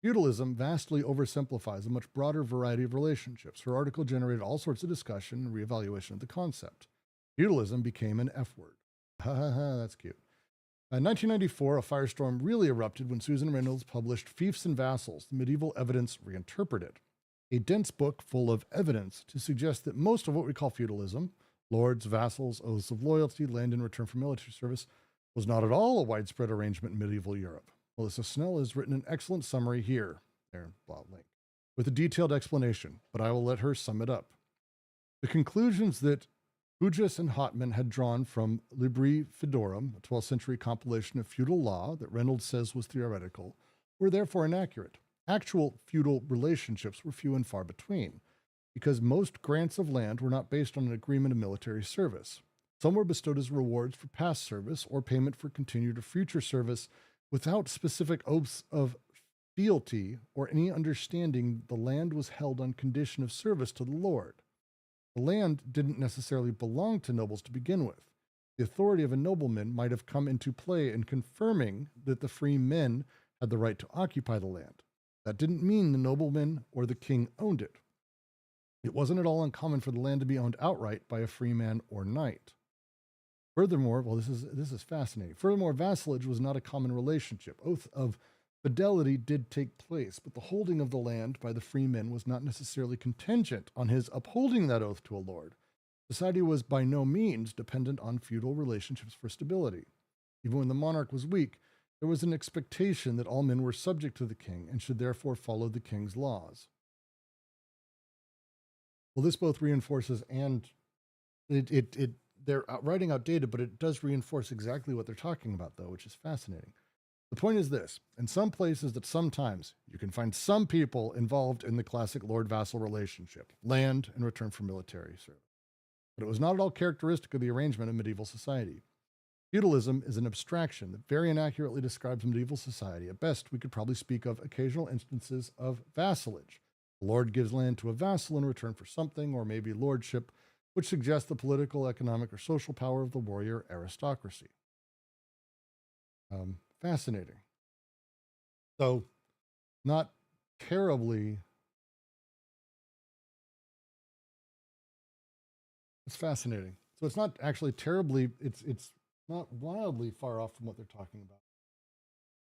Feudalism vastly oversimplifies a much broader variety of relationships. Her article generated all sorts of discussion and reevaluation of the concept. Feudalism became an F word. Ha ha ha, that's cute. In 1994, a firestorm really erupted when Susan Reynolds published Fiefs and Vassals, the Medieval Evidence Reinterpreted, a dense book full of evidence to suggest that most of what we call feudalism, lords, vassals, oaths of loyalty, land in return for military service, was not at all a widespread arrangement in medieval Europe. Melissa Snell has written an excellent summary here, link, with a detailed explanation, but I will let her sum it up. The conclusions that Hughes and Hotman had drawn from Libri Feodorum, a 12th century compilation of feudal law that Reynolds says was theoretical, were therefore inaccurate. Actual feudal relationships were few and far between, because most grants of land were not based on an agreement of military service. Some were bestowed as rewards for past service or payment for continued or future service without specific oaths of fealty or any understanding the land was held on condition of service to the lord. The land didn't necessarily belong to nobles to begin with. The authority of a nobleman might have come into play in confirming that the free men had the right to occupy the land. That didn't mean the nobleman or the king owned it. It wasn't at all uncommon for the land to be owned outright by a free man or knight. Furthermore, this is fascinating. Furthermore, vassalage was not a common relationship. Oath of fidelity did take place, but the holding of the land by the free men was not necessarily contingent on his upholding that oath to a lord. Society was by no means dependent on feudal relationships for stability. Even when the monarch was weak, there was an expectation that all men were subject to the king and should therefore follow the king's laws. Well, this both reinforces and they're writing outdated, but it does reinforce exactly what they're talking about, though, which is fascinating. The point is this: in some places that sometimes you can find some people involved in the classic lord-vassal relationship, land in return for military service. But it was not at all characteristic of the arrangement of medieval society. Feudalism is an abstraction that very inaccurately describes medieval society. At best, we could probably speak of occasional instances of vassalage. The lord gives land to a vassal in return for something, or maybe lordship, which suggests the political, economic, or social power of the warrior aristocracy. Fascinating. So, not terribly. It's fascinating. So it's not actually terribly. It's not wildly far off from what they're talking about.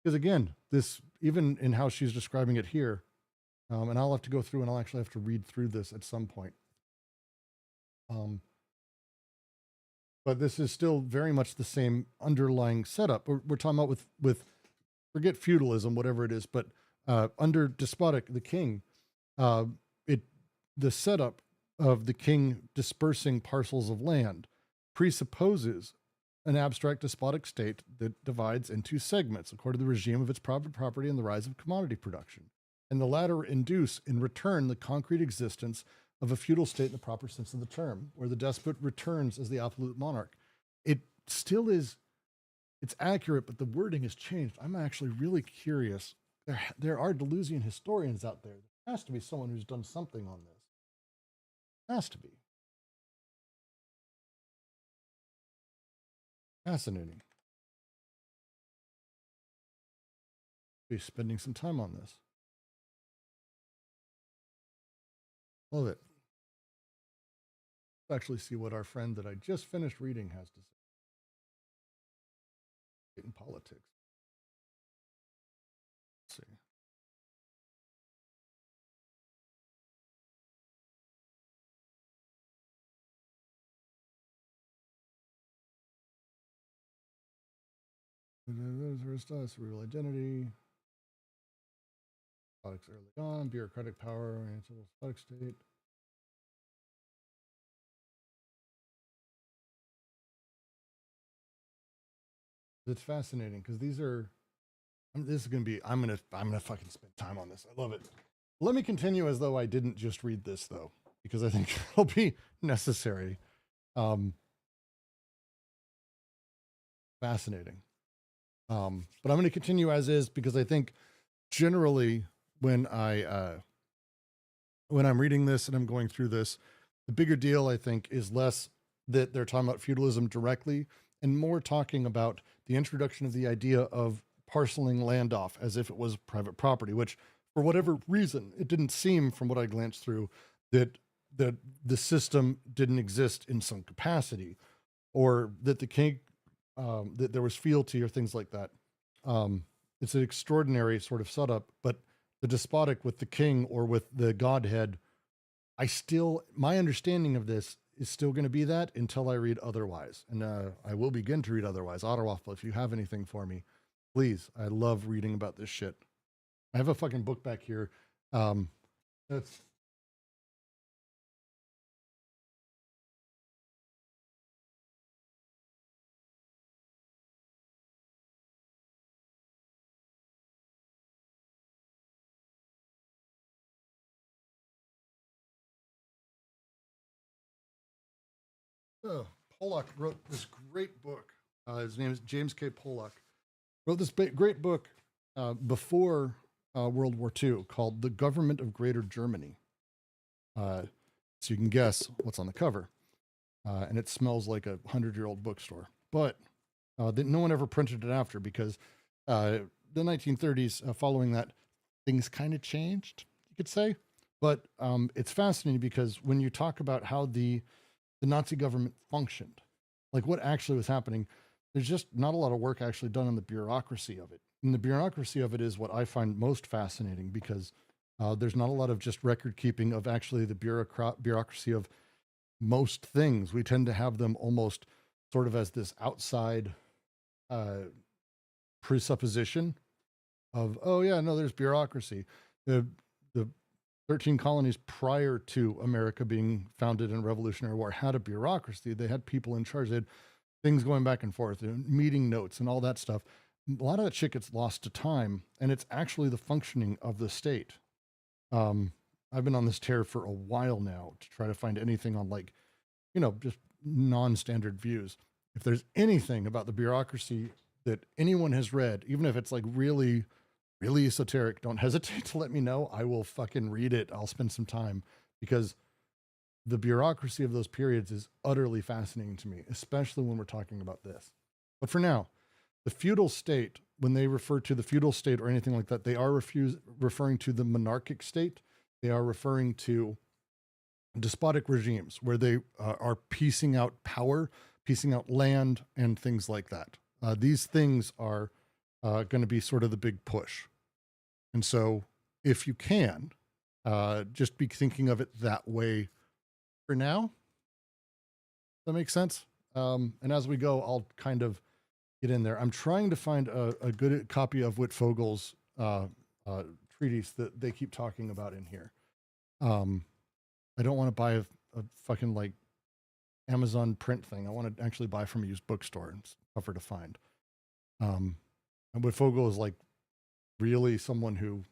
Because again, this, even in how she's describing it here, and I'll have to go through and I'll actually have to read through this at some point. But this is still very much the same underlying setup. We're talking about with forget feudalism, whatever it is, but under despotic, the king, the setup of the king dispersing parcels of land presupposes an abstract despotic state that divides into segments according to the regime of its private property and the rise of commodity production. And the latter induce in return the concrete existence of a feudal state in the proper sense of the term, where the despot returns as the absolute monarch. It still is, it's accurate, but the wording has changed. I'm actually really curious. There are Deleuzian historians out there. There has to be someone who's done something on this. Has to be. Fascinating. Be spending some time on this. Love it. Let's actually see what our friend that I just finished reading has to say. In politics. Let's see. UrStaat, real identity. Products early on, bureaucratic power, oriental static state. It's fascinating because these are. This is gonna be. I'm gonna fucking spend time on this. I love it. Let me continue as though I didn't just read this though, because I think it'll be necessary. Fascinating. But I'm going to continue as is because I think generally when I'm reading this and I'm going through this, The bigger deal, I think, is less that they're talking about feudalism directly and more talking about the introduction of the idea of parceling land off as if it was private property, which for whatever reason, it didn't seem from what I glanced through that the system didn't exist in some capacity, or that the king, that there was fealty or things like that. It's an extraordinary sort of setup, but the despotic with the king or with the godhead, my understanding of this is still going to be that until I read otherwise. And I will begin to read otherwise. Otterwaffle, if you have anything for me, please. I love reading about this shit. I have a fucking book back here. That's Pollock wrote this great book. His name is James K. Pollock. Wrote this great book before World War II called The Government of Greater Germany. So you can guess what's on the cover. And it smells like a 100-year-old bookstore. But no one ever printed it after because the 1930s, following that, things kind of changed, you could say. But it's fascinating because when you talk about how the Nazi government functioned, like what actually was happening, there's just not a lot of work actually done on the bureaucracy of it. And the bureaucracy of it is what I find most fascinating because there's not a lot of just record keeping of actually the bureaucracy of most things. We tend to have them almost sort of as this outside presupposition of, oh yeah, no, there's bureaucracy. The 13 colonies prior to America being founded in Revolutionary War had a bureaucracy. They had people in charge. They had things going back and forth, meeting notes and all that stuff. A lot of that shit gets lost to time, and it's actually the functioning of the state. I've been on this tear for a while now to try to find anything on, like, just non-standard views. If there's anything about the bureaucracy that anyone has read, even if it's like really, really esoteric, don't hesitate to let me know. I will fucking read it. I'll spend some time because the bureaucracy of those periods is utterly fascinating to me, especially when we're talking about this. But for now, the feudal state, when they refer to the feudal state or anything like that, they are referring to the monarchic state. They are referring to despotic regimes where they are piecing out power, piecing out land, and things like that. These things are going to be sort of the big push. And so if you can, just be thinking of it that way for now. Does that make sense? And as we go, I'll kind of get in there. I'm trying to find a good copy of Wittfogel's treatise that they keep talking about in here. I don't want to buy a fucking like Amazon print thing. I want to actually buy from a used bookstore. It's tougher to find. And Wittfogel is like really someone who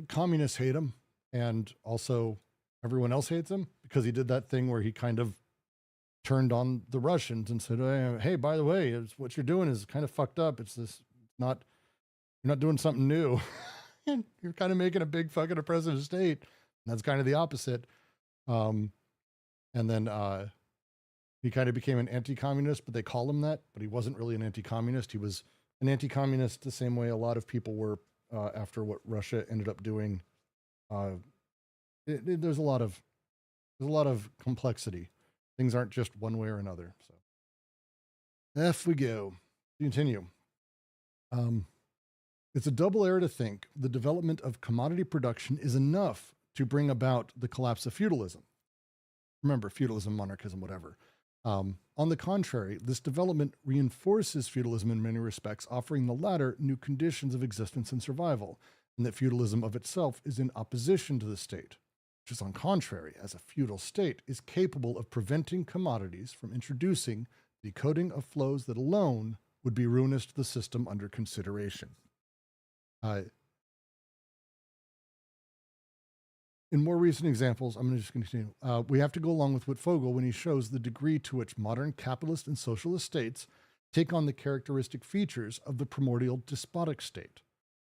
communists hate him, and also everyone else hates him because he did that thing where he kind of turned on the Russians and said, hey, by the way, what you're doing is kind of fucked up. You're not doing something new. You're kind of making a big fucking oppressive state. And that's kind of the opposite. And then he kind of became an anti-communist, but they call him that, but he wasn't really an anti-communist. He was an anti-communist the same way a lot of people were after what Russia ended up doing. There's a lot of complexity. Things aren't just one way or another. So off we go. Continue. It's a double error to think the development of commodity production is enough to bring about the collapse of feudalism. Remember, feudalism, monarchism, whatever. On the contrary, this development reinforces feudalism in many respects, offering the latter new conditions of existence and survival, and that feudalism of itself is in opposition to the state, which is on contrary, as a feudal state is capable of preventing commodities from introducing decoding of flows that alone would be ruinous to the system under consideration. In more recent examples, I'm going to just continue. We have to go along with Wittfogel when he shows the degree to which modern capitalist and socialist states take on the characteristic features of the primordial despotic state,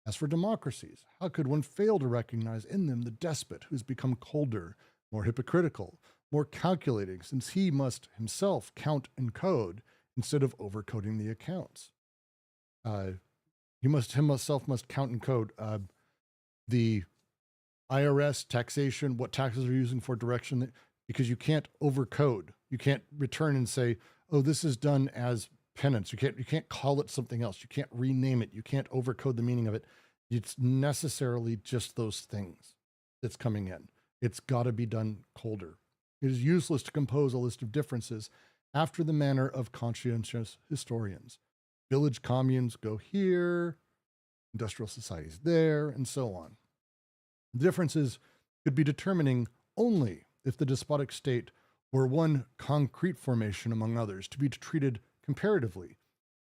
As for democracies, how could one fail to recognize in them the despot who has become colder, more hypocritical, more calculating, since he must himself count and code instead of overcoding the accounts? Himself must count and code the IRS taxation, what taxes are using for direction, because you can't overcode. You can't return and say, oh, this is done as penance. You can't call it something else. You can't rename it. You can't overcode the meaning of it. It's necessarily just those things that's coming in. It's got to be done colder. It is useless to compose a list of differences after the manner of conscientious historians. Village communes go here, industrial societies there, and so on. The differences could be determining only if the despotic state were one concrete formation among others to be treated comparatively.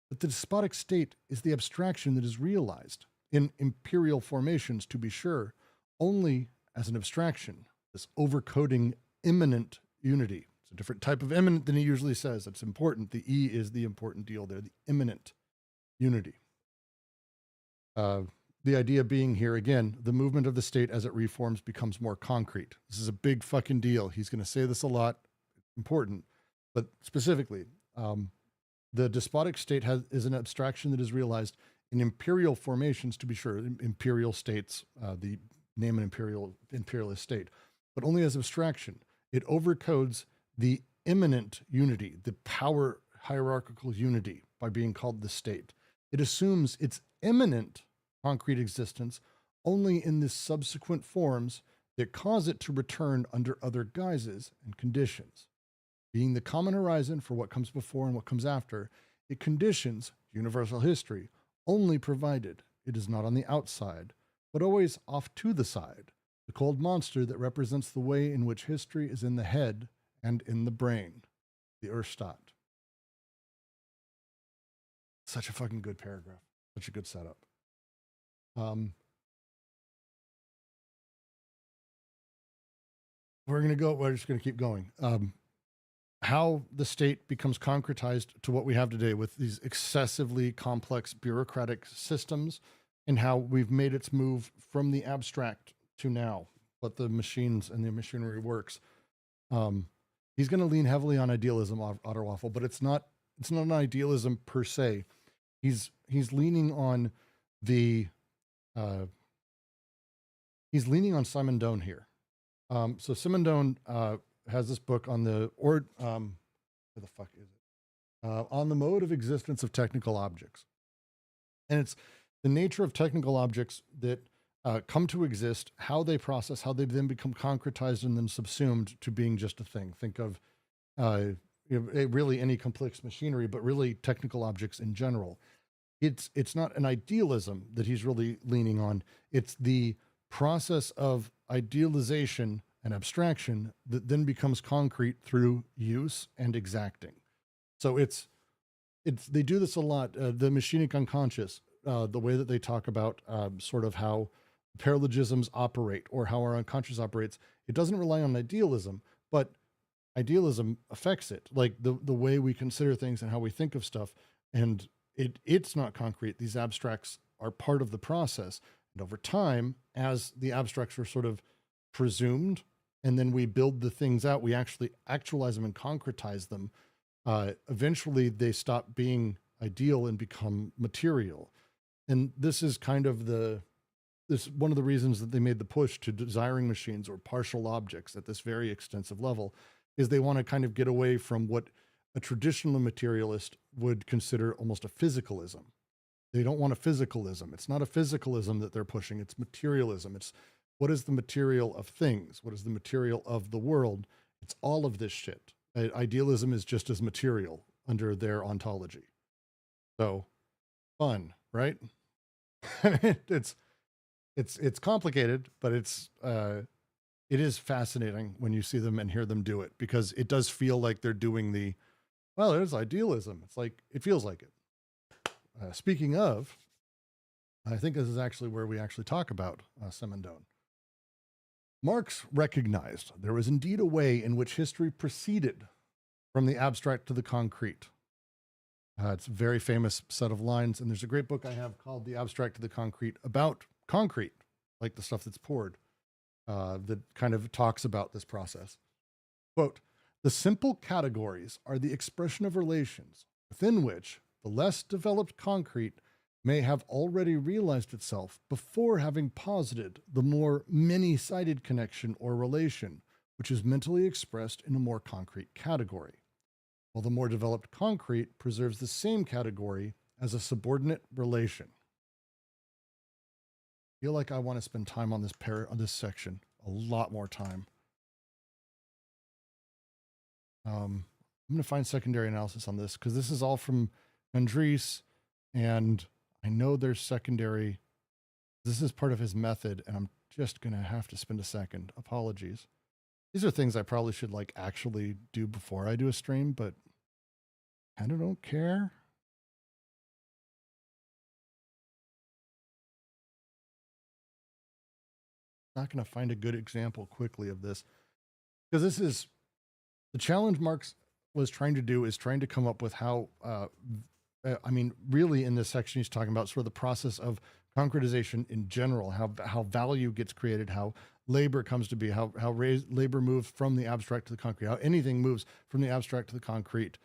But the despotic state is the abstraction that is realized in imperial formations, to be sure, only as an abstraction, this overcoding immanent unity. It's a different type of immanent than he usually says. That's important. The E is the important deal there, the immanent unity. The idea being here, again, the movement of the state as it reforms becomes more concrete. This is a big fucking deal. He's going to say this a lot. It's important. But specifically, the despotic state is an abstraction that is realized in imperial formations, to be sure, imperial states, the name an imperialist state, but only as abstraction. It overcodes the immanent unity, the power hierarchical unity, by being called the state. It assumes its immanent concrete existence only in the subsequent forms that cause it to return under other guises and conditions. Being the common horizon for what comes before and what comes after, it conditions universal history only provided it is not on the outside, but always off to the side, the cold monster that represents the way in which history is in the head and in the brain, the UrStaat. Such a fucking good paragraph, such a good setup. We're just going to keep going. How the state becomes concretized to what we have today with these excessively complex bureaucratic systems, and how we've made its move from the abstract to now, what the machines and the machinery works. He's going to lean heavily on idealism, Otterwaffle, but it's not an idealism per se. He's leaning on Simon Doan here. So Simon Doan has this book on where the fuck is it? On the mode of existence of technical objects. And it's the nature of technical objects that come to exist, how they process, how they then become concretized and then subsumed to being just a thing. Think of really any complex machinery, but really technical objects in general. It's not an idealism that he's really leaning on. It's the process of idealization and abstraction that then becomes concrete through use and exacting. So they do this a lot. The machinic unconscious, the way that they talk about sort of how paralogisms operate or how our unconscious operates, it doesn't rely on idealism, but idealism affects it, like the way we consider things and how we think of stuff. And it's not concrete. These abstracts are part of the process. And over time, as the abstracts are sort of presumed, and then we build the things out, we actually actualize them and concretize them. Eventually, they stop being ideal and become material. And this is kind of one of the reasons that they made the push to desiring machines or partial objects at this very extensive level, is they want to kind of get away from what a traditional materialist would consider almost a physicalism. They don't want a physicalism. It's not a physicalism that they're pushing. It's materialism. It's what is the material of things? What is the material of the world? It's all of this shit. Idealism is just as material under their ontology. So fun, right? It's complicated, but it is fascinating when you see them and hear them do it, because it does feel like they're doing there's idealism. It's like, it feels like it. Speaking of, I think this is actually where we actually talk about Simon Doan. Marx recognized there was indeed a way in which history proceeded from the abstract to the concrete. It's a very famous set of lines, and there's a great book I have called The Abstract to the Concrete about concrete, like the stuff that's poured, that kind of talks about this process. Quote, "The simple categories are the expression of relations within which the less developed concrete may have already realized itself before having posited the more many-sided connection or relation, which is mentally expressed in a more concrete category, while the more developed concrete preserves the same category as a subordinate relation." I feel like I want to spend time on this section, a lot more time. I'm going to find secondary analysis on this because this is all from Andres, and I know there's secondary. This is part of his method, and I'm just going to have to spend a second. Apologies. These are things I probably should like actually do before I do a stream, but I kind of don't care. Not going to find a good example quickly of this because this is the challenge Marx was trying to do is trying to come up with how, I mean, really in this section, he's talking about sort of the process of concretization in general, how value gets created, how labor comes to be, how labor moves from the abstract to the concrete, how anything moves from the abstract to the concrete,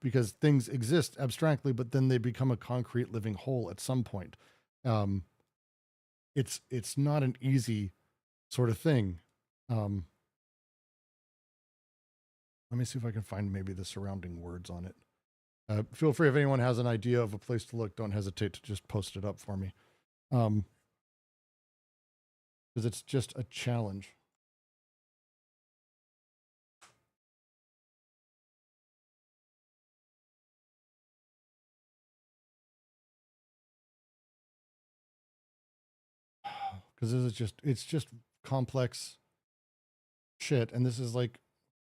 because things exist abstractly, but then they become a concrete living whole at some point. It's not an easy sort of thing. Let me see if I can find maybe the surrounding words on it. Feel free, if anyone has an idea of a place to look, don't hesitate to just post it up for me. Because it's just a challenge. Because it's just complex shit. And this is like,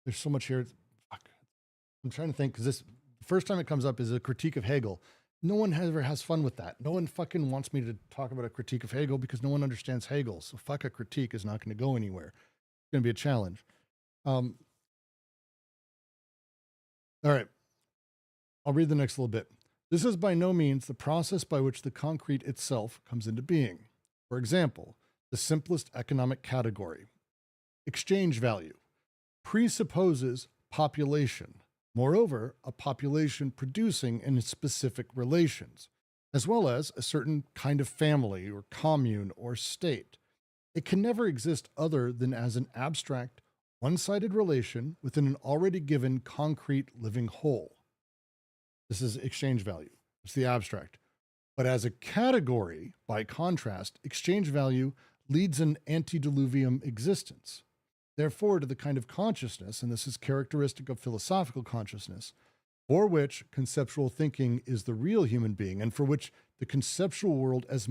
there's so much here. Fuck. I'm trying to think, because the first time it comes up is a critique of Hegel. No one ever has fun with that. No one fucking wants me to talk about a critique of Hegel because no one understands Hegel. So fuck, a critique is not going to go anywhere. It's going to be a challenge. All right. I'll read the next little bit. This is by no means the process by which the concrete itself comes into being. For example, the simplest economic category, exchange value, presupposes population. Moreover, a population producing in specific relations, as well as a certain kind of family or commune or state. It can never exist other than as an abstract, one-sided relation within an already given concrete living whole. This is exchange value. It's the abstract. But as a category, by contrast, exchange value leads an antediluvian existence. Therefore, to the kind of consciousness, and this is characteristic of philosophical consciousness, for which conceptual thinking is the real human being, and for which the conceptual world as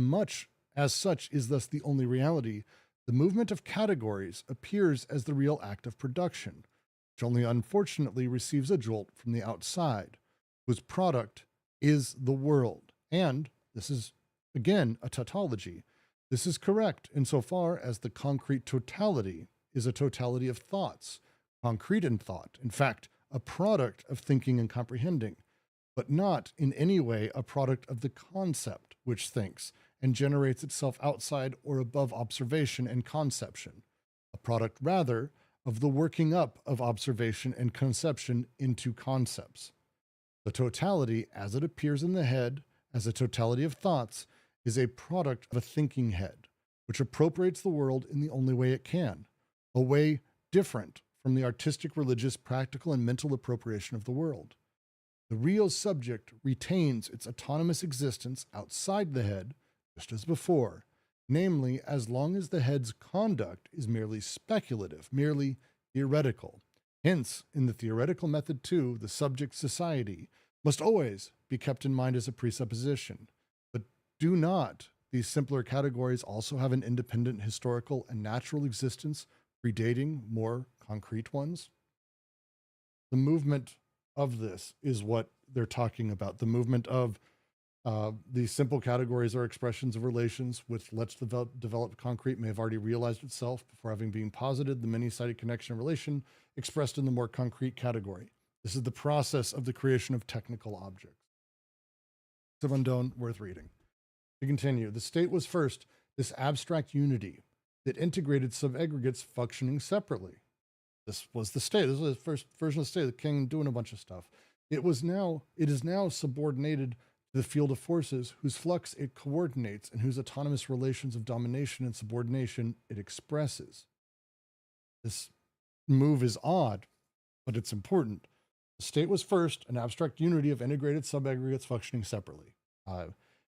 such is thus the only reality, the movement of categories appears as the real act of production, which only unfortunately receives a jolt from the outside, whose product is the world. And this is, again, a tautology. This is correct insofar as the concrete totality is a totality of thoughts, concrete in thought, in fact, a product of thinking and comprehending, but not in any way a product of the concept which thinks and generates itself outside or above observation and conception, a product rather of the working up of observation and conception into concepts. The totality, as it appears in the head, as a totality of thoughts, is a product of a thinking head, which appropriates the world in the only way it can, a way different from the artistic, religious, practical, and mental appropriation of the world. The real subject retains its autonomous existence outside the head, just as before, namely, as long as the head's conduct is merely speculative, merely theoretical. Hence, in the theoretical method too, the subject society must always be kept in mind as a presupposition. But do not these simpler categories also have an independent historical and natural existence predating more concrete ones? The movement of this is what they're talking about. The movement of these simple categories are expressions of relations which let's develop concrete may have already realized itself before having been posited, the many-sided connection and relation expressed in the more concrete category. This is the process of the creation of technical objects. Sevendon, worth reading. To continue, the state was first this abstract unity that integrated subaggregates functioning separately. This was the state. This was the first version of the state, the king doing a bunch of stuff. It is now subordinated to the field of forces whose flux it coordinates and whose autonomous relations of domination and subordination it expresses. This move is odd, but it's important. The state was first an abstract unity of integrated subaggregates functioning separately.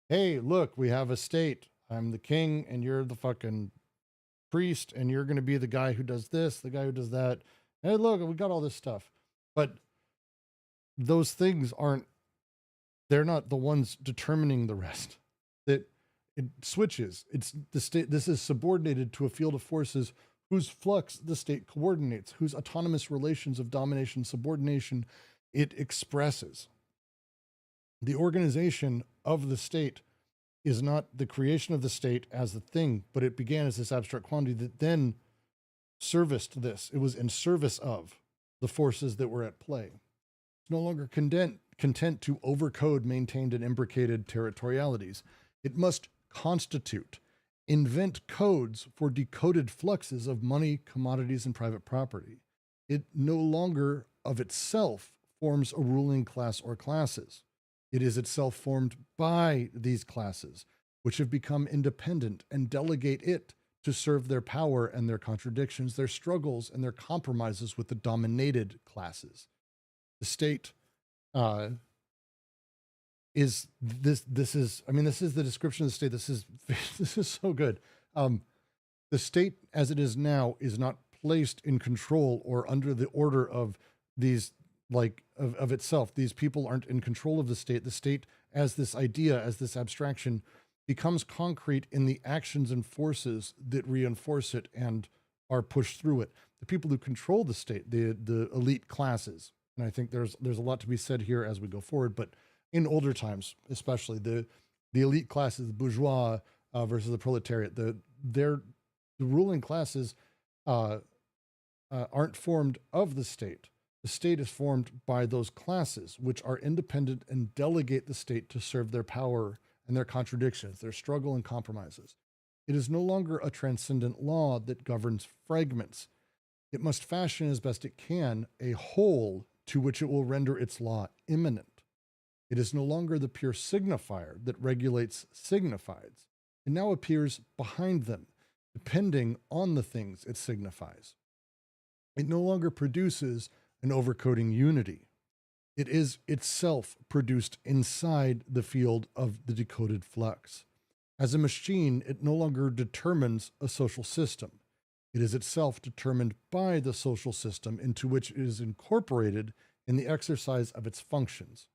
Hey, look, we have a state. I'm the king and you're the fucking priest and you're going to be the guy who does this, the guy who does that. Hey, look, we got all this stuff. But those things they're not the ones determining the rest. It switches. It's the state. This is subordinated to a field of forces whose flux the state coordinates, whose autonomous relations of domination, subordination it expresses. The organization of the state is not the creation of the state as the thing, but it began as this abstract quantity that then serviced this. It was in service of the forces that were at play. It's no longer content to overcode maintained and imbricated territorialities. It must constitute, invent codes for decoded fluxes of money, commodities, and private property. It no longer of itself forms a ruling class or classes. It is itself formed by these classes, which have become independent and delegate it to serve their power and their contradictions, their struggles and their compromises with the dominated classes. The state is this is the description of the state. This is so good. The state as it is now is not placed in control or under the order of these of itself. These people aren't in control of the state. The state as this idea, as this abstraction, becomes concrete in the actions and forces that reinforce it and are pushed through it. The people who control the state, the elite classes, and I think there's a lot to be said here as we go forward, but in older times, especially the elite classes, the bourgeois versus the proletariat, the ruling classes aren't formed of the state. The state is formed by those classes, which are independent and delegate the state to serve their power and their contradictions, their struggle and compromises. It is no longer a transcendent law that governs fragments. It must fashion as best it can a whole to which it will render its law immanent. It is no longer the pure signifier that regulates signifieds. It now appears behind them, depending on the things it signifies. It no longer produces an overcoding unity. It is itself produced inside the field of the decoded flux. As a machine, it no longer determines a social system. It is itself determined by the social system into which it is incorporated in the exercise of its functions.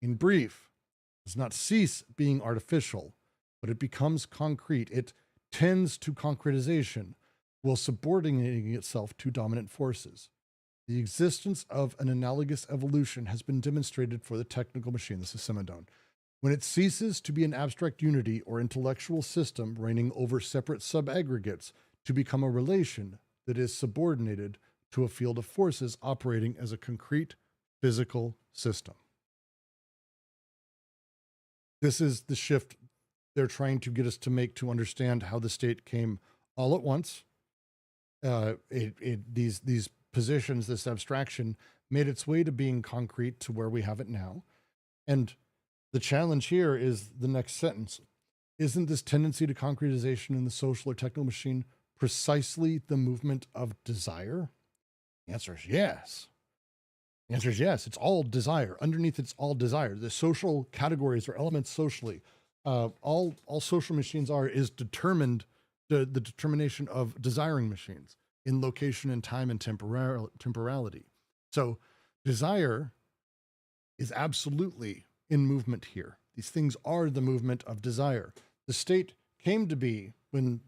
In brief, it does not cease being artificial, but it becomes concrete. It tends to concretization while subordinating itself to dominant forces. The existence of an analogous evolution has been demonstrated for the technical machine. This is Simondon. When it ceases to be an abstract unity or intellectual system reigning over separate subaggregates to become a relation that is subordinated to a field of forces operating as a concrete physical system. This is the shift they're trying to get us to make to understand how the state came all at once. These positions, this abstraction, made its way to being concrete to where we have it now. And the challenge here is the next sentence. Isn't this tendency to concretization in the social or technical machine precisely the movement of desire? The answer is yes. The answer is yes. It's all desire. Underneath it's all desire. The social categories or elements socially, all social machines is determined, the determination of desiring machines in location and time and temporality. So desire is absolutely in movement here. These things are the movement of desire. The state came to be when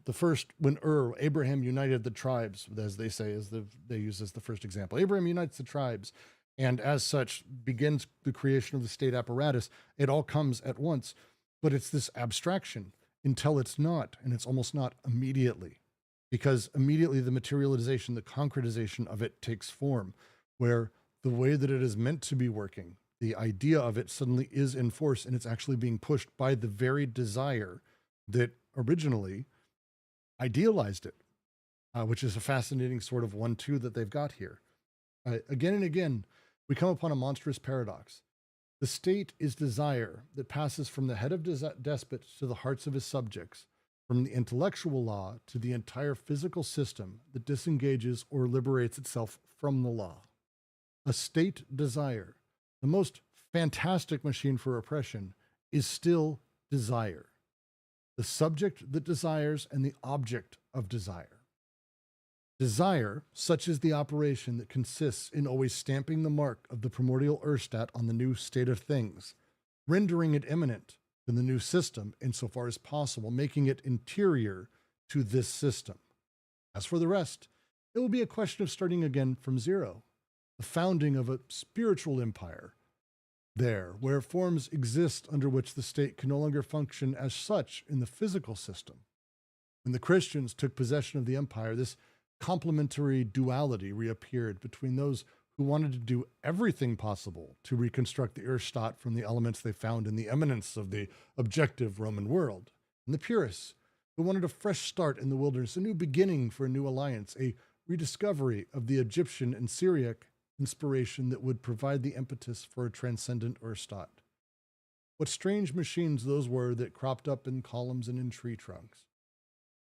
Abraham united the tribes, as they say, they use as the first example. Abraham unites the tribes, and as such begins the creation of the state apparatus. It all comes at once, but it's this abstraction until it's not, and it's almost not immediately. Because immediately the materialization, the concretization of it takes form, where the way that it is meant to be working, the idea of it suddenly is in force, and it's actually being pushed by the very desire that originally idealized it, which is a fascinating sort of 1-2 that they've got here. Again and again, we come upon a monstrous paradox. The state is desire that passes from the head of despot to the hearts of his subjects, from the intellectual law to the entire physical system that disengages or liberates itself from the law. A state desire, the most fantastic machine for oppression, is still desire. The subject that desires and the object of desire. Desire, such is the operation that consists in always stamping the mark of the primordial UrStaat on the new state of things, rendering it immanent to the new system insofar as possible, making it interior to this system. As for the rest, it will be a question of starting again from zero, the founding of a spiritual empire, there, where forms exist under which the state can no longer function as such in the physical system. When the Christians took possession of the empire, this complementary duality reappeared between those who wanted to do everything possible to reconstruct the UrStaat from the elements they found in the eminence of the objective Roman world, and the purists who wanted a fresh start in the wilderness, a new beginning for a new alliance, a rediscovery of the Egyptian and Syriac inspiration that would provide the impetus for a transcendent UrStaat. What strange machines those were that cropped up in columns and in tree trunks.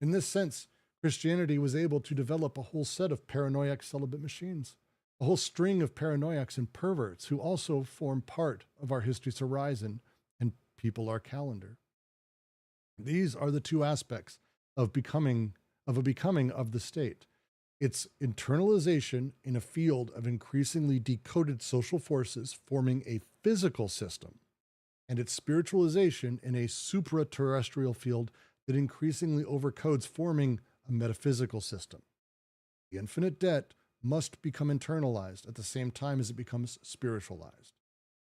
In this sense, Christianity was able to develop a whole set of paranoiac celibate machines, a whole string of paranoiacs and perverts who also form part of our history's horizon and people our calendar. These are the two aspects of a becoming of the state. Its internalization in a field of increasingly decoded social forces forming a physical system, and its spiritualization in a supra-terrestrial field that increasingly overcodes forming a metaphysical system. The infinite debt must become internalized at the same time as it becomes spiritualized.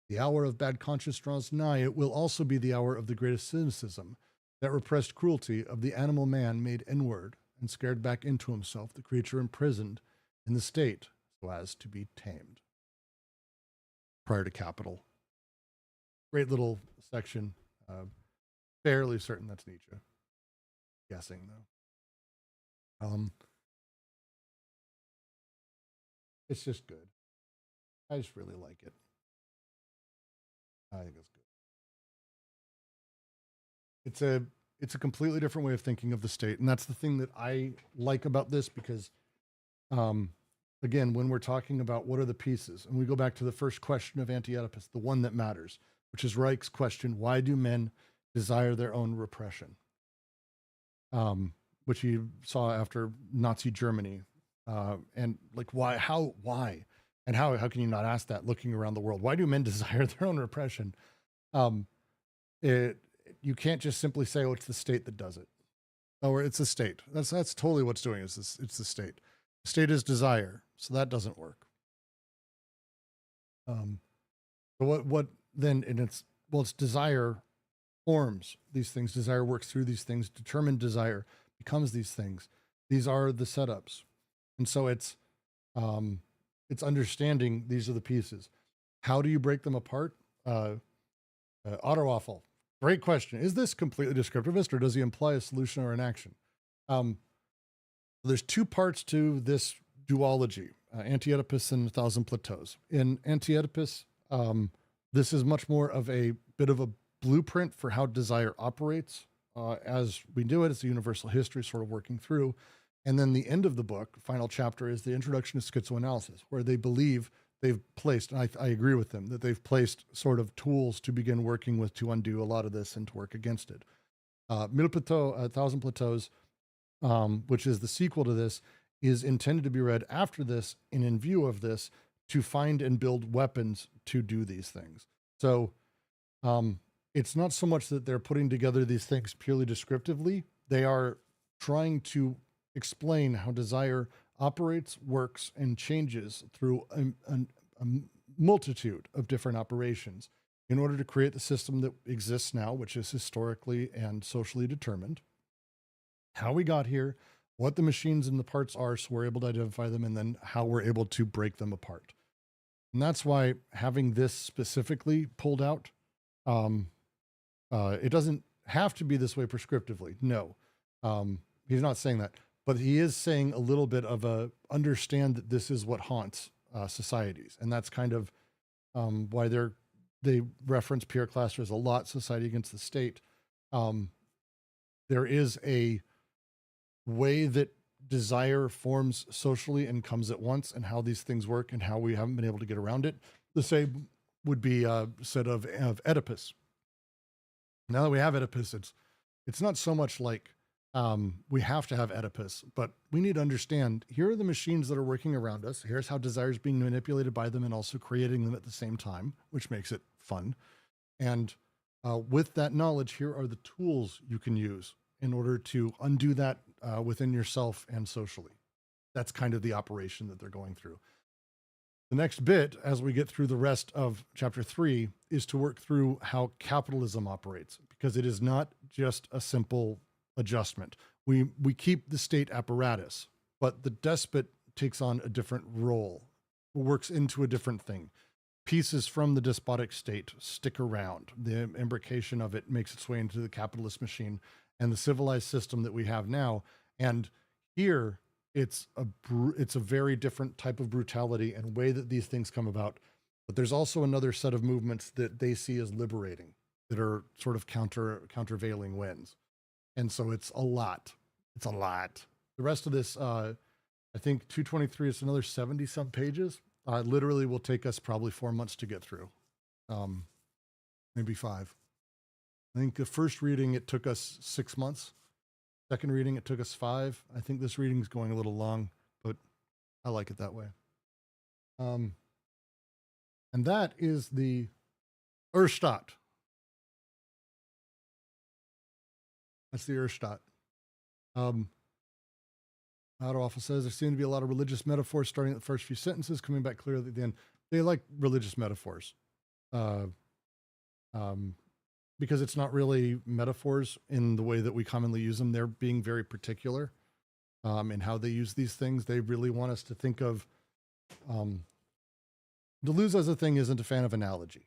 The hour of bad conscience draws nigh. It will also be the hour of the greatest cynicism, that repressed cruelty of the animal man made inward and scared back into himself, the creature imprisoned in the state so as to be tamed. Prior to capital. Great little section. Fairly certain that's Nietzsche. Guessing, though. It's just good. I just really like it. I think it's good. It's a completely different way of thinking of the state, and that's the thing that I like about this, because again, when we're talking about what are the pieces, and we go back to the first question of Anti-Oedipus, the one that matters, which is Reich's question: why do men desire their own repression? Which he saw after Nazi Germany, and like why, and how can you not ask that looking around the world? Why do men desire their own repression? You can't just simply say, oh, it's the state that does it. Or it's the state. That's totally what's doing it. It's the state. The state is desire, so that doesn't work. But what then? And it's desire forms these things. Desire works through these things. Determined desire becomes these things. These are the setups, and so it's understanding these are the pieces. How do you break them apart? Otterwaffle. Great question. Is this completely descriptivist, or does he imply a solution or an action? There's two parts to this duology, Anti-Oedipus and 1,000 Plateaus. In Anti-Oedipus, this is much more of a bit of a blueprint for how desire operates as we do it. It's a universal history sort of working through. And then the end of the book, final chapter, is the introduction to schizoanalysis, where they believe they've placed, and I agree with them, that they've placed sort of tools to begin working with to undo a lot of this and to work against it. Mille Plateaux, 1,000 Plateaus, which is the sequel to this, is intended to be read after this and in view of this to find and build weapons to do these things. So it's not so much that they're putting together these things purely descriptively. They are trying to explain how desire operates, works, and changes through a multitude of different operations in order to create the system that exists now, which is historically and socially determined. How we got here, what the machines and the parts are, so we're able to identify them, and then how we're able to break them apart. And that's why having this specifically pulled out, it doesn't have to be this way prescriptively. No, he's not saying that, but he is saying a little bit of a understand that this is what haunts societies. And that's kind of why they reference Pierre Clastres a lot, Society Against the State. There is a way that desire forms socially and comes at once, and how these things work and how we haven't been able to get around it. The same would be said of Oedipus. Now that we have Oedipus, it's not so much like we have to have Oedipus, but we need to understand, here are the machines that are working around us. Here's how desire is being manipulated by them and also creating them at the same time, which makes it fun. And with that knowledge, here are the tools you can use in order to undo that within yourself and socially. That's kind of the operation that they're going through. The next bit, as we get through the rest of chapter 3, is to work through how capitalism operates, because it is not just a simple adjustment. We keep the state apparatus, but the despot takes on a different role, works into a different thing. Pieces from the despotic state stick around. The imbrication of it makes its way into the capitalist machine and the civilized system that we have now. And here, it's a very different type of brutality and way that these things come about. But there's also another set of movements that they see as liberating, that are sort of countervailing winds. And so it's a lot. It's a lot. The rest of this, I think 223 is another 70 some pages. Literally will take us probably 4 months to get through. Maybe 5. I think the first reading, it took us 6 months. Second reading, it took us 5. I think this reading is going a little long, but I like it that way. And that is the UrStaat. That's the UrStaat. Otto Waffle says, there seem to be a lot of religious metaphors starting at the first few sentences, coming back clearly at the end. They like religious metaphors. Because it's not really metaphors in the way that we commonly use them. They're being very particular in how they use these things. They really want us to think of, Deleuze as a thing isn't a fan of analogy.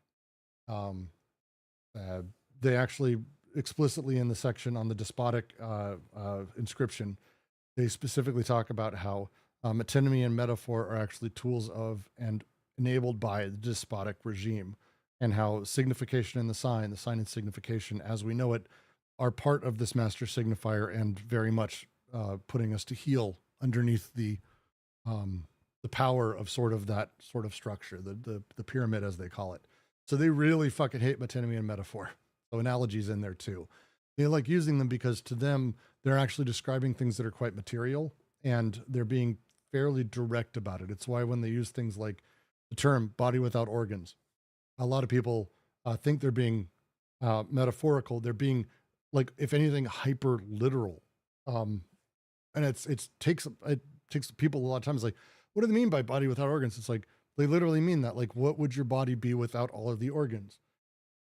They actually explicitly in the section on the despotic inscription, they specifically talk about how metonymy and metaphor are actually tools of and enabled by the despotic regime, and how signification and the sign and signification as we know it, are part of this master signifier and very much putting us to heel underneath the power of sort of that sort of structure, the pyramid as they call it. So they really fucking hate metonymy and metaphor. So analogies in there too. They like using them because to them, they're actually describing things that are quite material and they're being fairly direct about it. It's why when they use things like the term body without organs, a lot of people think they're being metaphorical. They're being, like, if anything, hyper literal. And it takes people a lot of times like, what do they mean by body without organs? It's like, they literally mean that. Like, what would your body be without all of the organs?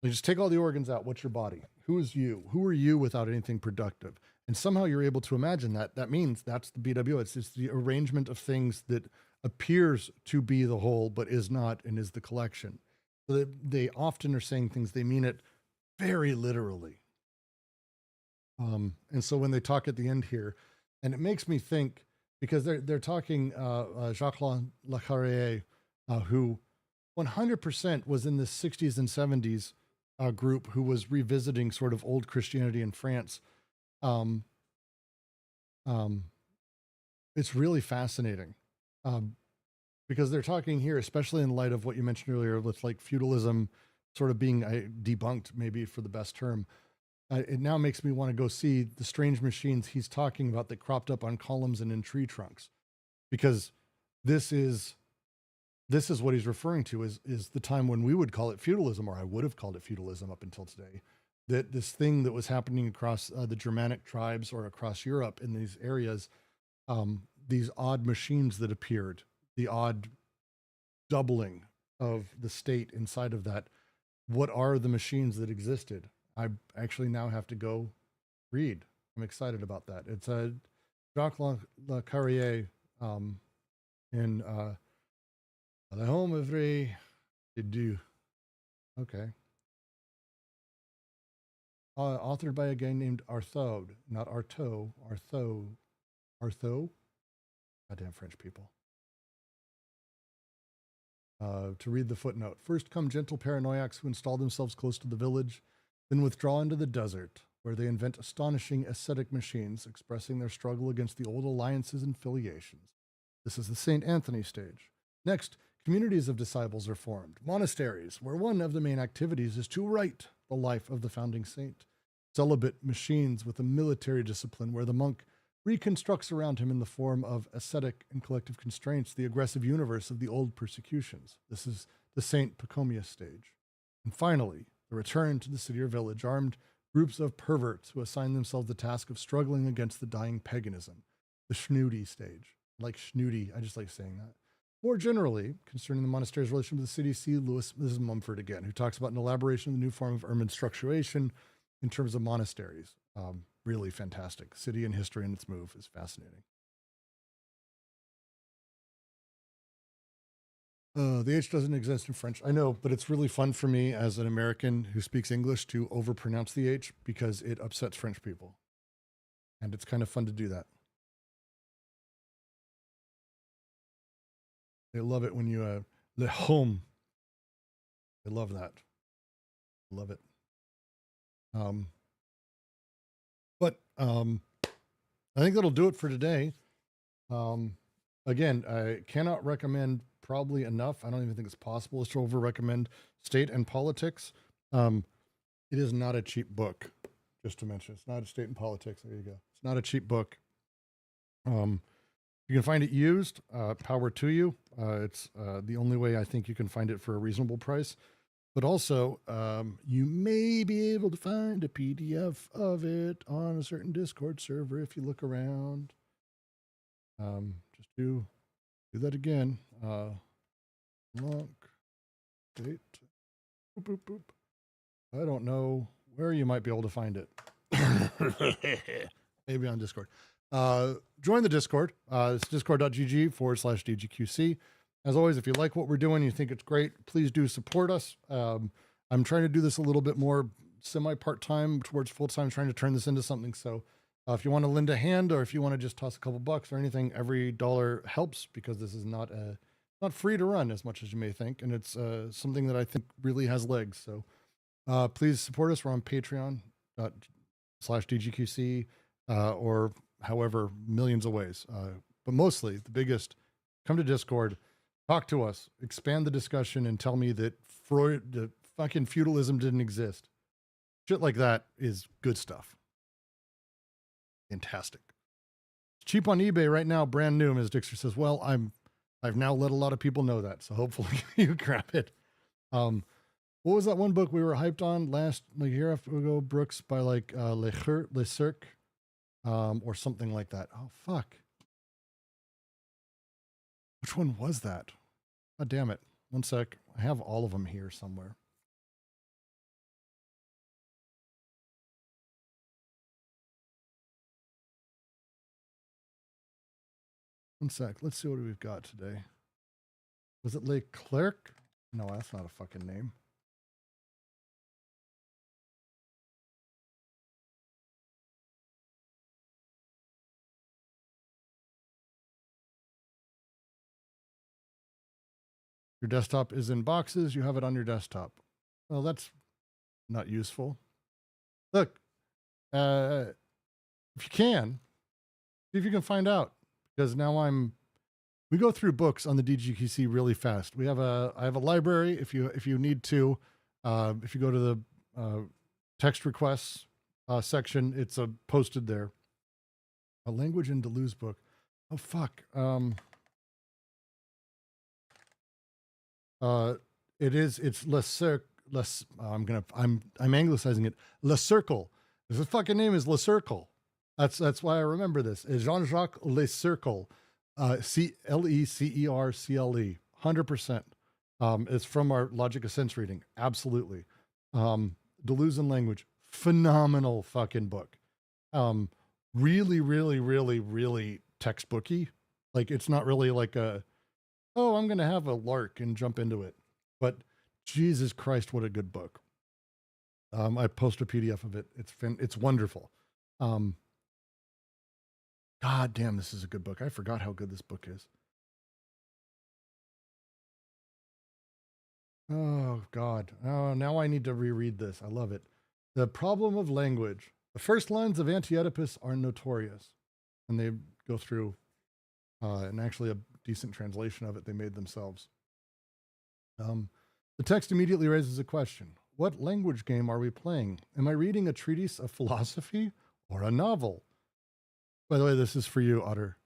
Like, just take all the organs out. What's your body? Who is you? Who are you without anything productive? And somehow you're able to imagine that. That means that's the BW. It's the arrangement of things that appears to be the whole, but is not and is the collection. So they often are saying things, they mean it very literally. And so when they talk at the end here, and it makes me think, because they're talking Jacques Le Carrier, who 100% was in the 60s and 70s group who was revisiting sort of old Christianity in France. It's really fascinating because they're talking here, especially in light of what you mentioned earlier with like feudalism sort of being debunked, maybe for the best term. It now makes me want to go see the strange machines he's talking about that cropped up on columns and in tree trunks, because this is what he's referring to is the time when we would call it feudalism, or I would have called it feudalism up until today. That this thing that was happening across the Germanic tribes or across Europe in these areas, these odd machines that appeared, the odd doubling of the state inside of that. What are the machines that existed? I actually now have to go read. I'm excited about that. It's a Jacques Le Carrier in The home of Ray do. Okay. Authored by a guy named Arthode, not Artaud, Artho. Goddamn French people. To read the footnote. First come gentle paranoiacs who install themselves close to the village, then withdraw into the desert, where they invent astonishing ascetic machines, expressing their struggle against the old alliances and filiations. This is the St. Anthony stage. Next, communities of disciples are formed, monasteries, where one of the main activities is to write the life of the founding saint. Celibate machines with a military discipline, where the monk reconstructs around him in the form of ascetic and collective constraints the aggressive universe of the old persecutions. This is the St. Pachomius stage. And finally, the return to the city or village, armed groups of perverts who assign themselves the task of struggling against the dying paganism, the Schnudi stage. Like Schnudi, I just like saying that. More generally, concerning the monastery's relation to the city, see Lewis Mumford again, who talks about an elaboration of the new form of ermine structuration in terms of monasteries. Really fantastic. City and history and its move is fascinating. The H doesn't exist in French. I know, but it's really fun for me as an American who speaks English to overpronounce the H because it upsets French people. And it's kind of fun to do that. They love it when you, le home. They love that. Love it. I think that'll do it for today. Again, I cannot recommend probably enough. I don't even think it's possible to over recommend State and Politics. It is not a cheap book, just to mention. It's not a State and Politics. There you go. It's not a cheap book. You can find it used, power to you. It's the only way I think you can find it for a reasonable price. But also, you may be able to find a PDF of it on a certain Discord server if you look around. Just do that again. Look, date, boop, boop, boop. I don't know where you might be able to find it. Maybe on Discord. Join the Discord. It's discord.gg/DGQC. As always, if you like what we're doing, you think it's great, please do support us. I'm trying to do this a little bit more semi-part-time towards full-time, trying to turn this into something. So if you want to lend a hand, or if you want to just toss a couple bucks or anything, every dollar helps, because this is not free to run as much as you may think. And it's something that I think really has legs. So please support us. We're on patreon.com/DGQC or however, millions of ways. But mostly, the biggest, come to Discord, talk to us, expand the discussion, and tell me that the fucking feudalism didn't exist. Shit like that is good stuff. Fantastic. It's cheap on eBay right now, brand new. Ms. Dixer says, well, I've now let a lot of people know that, so hopefully you grab it. What was that one book we were hyped on last year after we go, Brooks, by like Le Cirque, or something like that. Oh, fuck. Which one was that? God damn it. One sec. I have all of them here somewhere. One sec. Let's see what we've got today. Was it Le Clerc? No, that's not a fucking name. Your desktop is in boxes. You have it on your desktop. Well, that's not useful. Look, if you can, see if you can find out, because now we go through books on the DGQC really fast. I have a library. If you need to, if you go to the text requests section, it's posted there. A language in Deleuze book. Oh fuck. It's Le Cercle. I'm anglicizing it. Le Cercle. The fucking name is Le Cercle. That's why I remember this. It's Jean-Jacques Le Cercle. Lecercle. 100%. It's from our Logic of Sense reading. Absolutely. Deleuze and Language. Phenomenal fucking book. Really, really, really, really textbooky. Like, it's not really like oh, I'm going to have a lark and jump into it. But Jesus Christ, what a good book. I post a PDF of it. It's wonderful. God damn, this is a good book. I forgot how good this book is. Oh, God. Oh, now I need to reread this. I love it. The Problem of Language. The first lines of Anti-Oedipus are notorious. And they go through, and actually a decent translation of it they made themselves. The text immediately raises a question. What language game are we playing? Am I reading a treatise of philosophy or a novel? By the way, this is for you, Otter.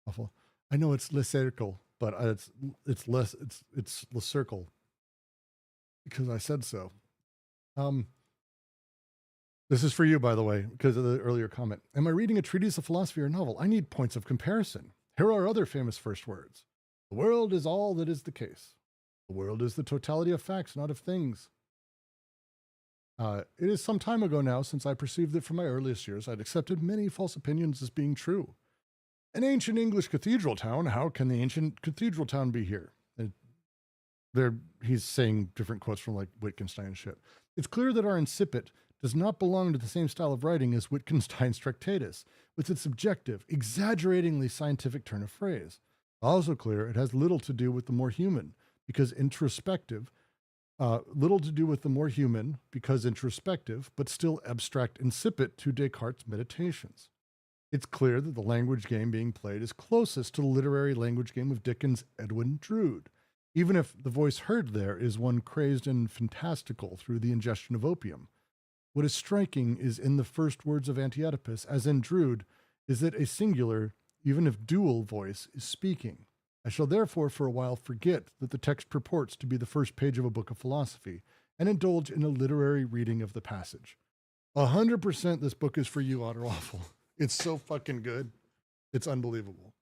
Awful. I know it's Le Cercle, but it's Le Circle because I said so. This is for you, by the way, because of the earlier comment. Am I reading a treatise of philosophy or a novel? I need points of comparison. Here are other famous first words. The world is all that is the case. The world is the totality of facts, not of things. It is some time ago now since I perceived that from my earliest years I'd accepted many false opinions as being true. An ancient English cathedral town, how can the ancient cathedral town be here? He's saying different quotes from like Wittgenstein and shit. It's clear that our incipit does not belong to the same style of writing as Wittgenstein's Tractatus, with its subjective, exaggeratingly scientific turn of phrase. Also clear it has little to do with the more human, because introspective, but still abstract incipit to Descartes' Meditations. It's clear that the language game being played is closest to the literary language game of Dickens' Edwin Drood, even if the voice heard there is one crazed and fantastical through the ingestion of opium. What is striking is in the first words of Anti-Oedipus, as in Drood, is that a singular, even if dual voice is speaking. I shall therefore for a while forget that the text purports to be the first page of a book of philosophy and indulge in a literary reading of the passage. 100% this book is for you, Otter Waffle. It's so fucking good. It's unbelievable.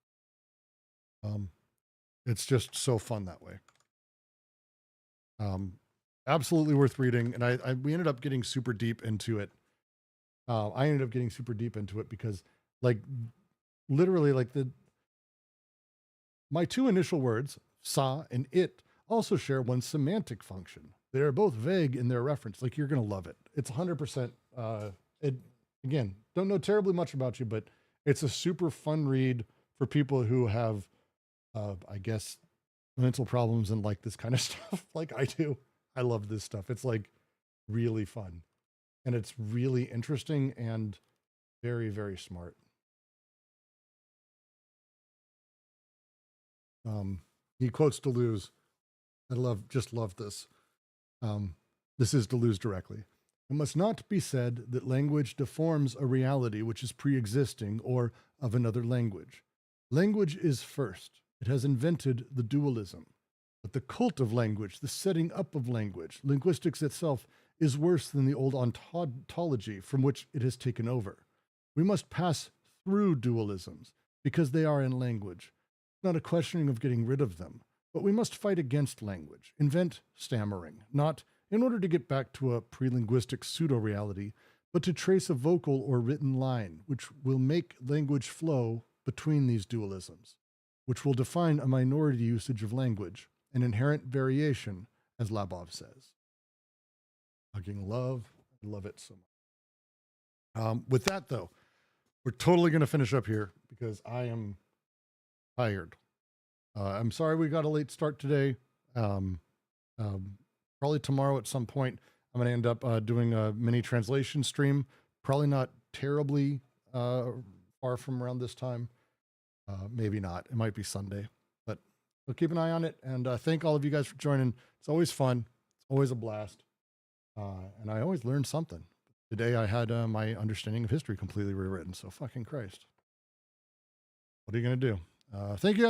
It's just so fun that way. Absolutely worth reading. And we ended up getting super deep into it. I ended up getting super deep into it because like literally like my two initial words, sa and it, also share one semantic function. They are both vague in their reference. Like you're going to love it. It's 100%. Again, don't know terribly much about you, but it's a super fun read for people who have, I guess, mental problems and like this kind of stuff like I do. I love this stuff. It's like really fun and it's really interesting and very, very smart. He quotes Deleuze. Just love this. This is Deleuze directly. It must not be said that language deforms a reality which is pre-existing or of another language. Language is first. It has invented the dualism. But the cult of language, the setting up of language, linguistics itself, is worse than the old ontology from which it has taken over. We must pass through dualisms because they are in language. It's not a questioning of getting rid of them, but we must fight against language, invent stammering, not in order to get back to a pre-linguistic pseudo-reality, but to trace a vocal or written line which will make language flow between these dualisms, which will define a minority usage of language, an inherent variation, as Labov says. Fucking love. I love it so much. With that, though, we're totally going to finish up here because I am tired. I'm sorry we got a late start today. Probably tomorrow at some point, I'm going to end up doing a mini translation stream. Probably not terribly far from around this time. Maybe not. It might be Sunday. But we'll keep an eye on it. And thank all of you guys for joining. It's always fun. It's always a blast. And I always learn something. Today I had my understanding of history completely rewritten. So fucking Christ. What are you going to do? Thank you guys.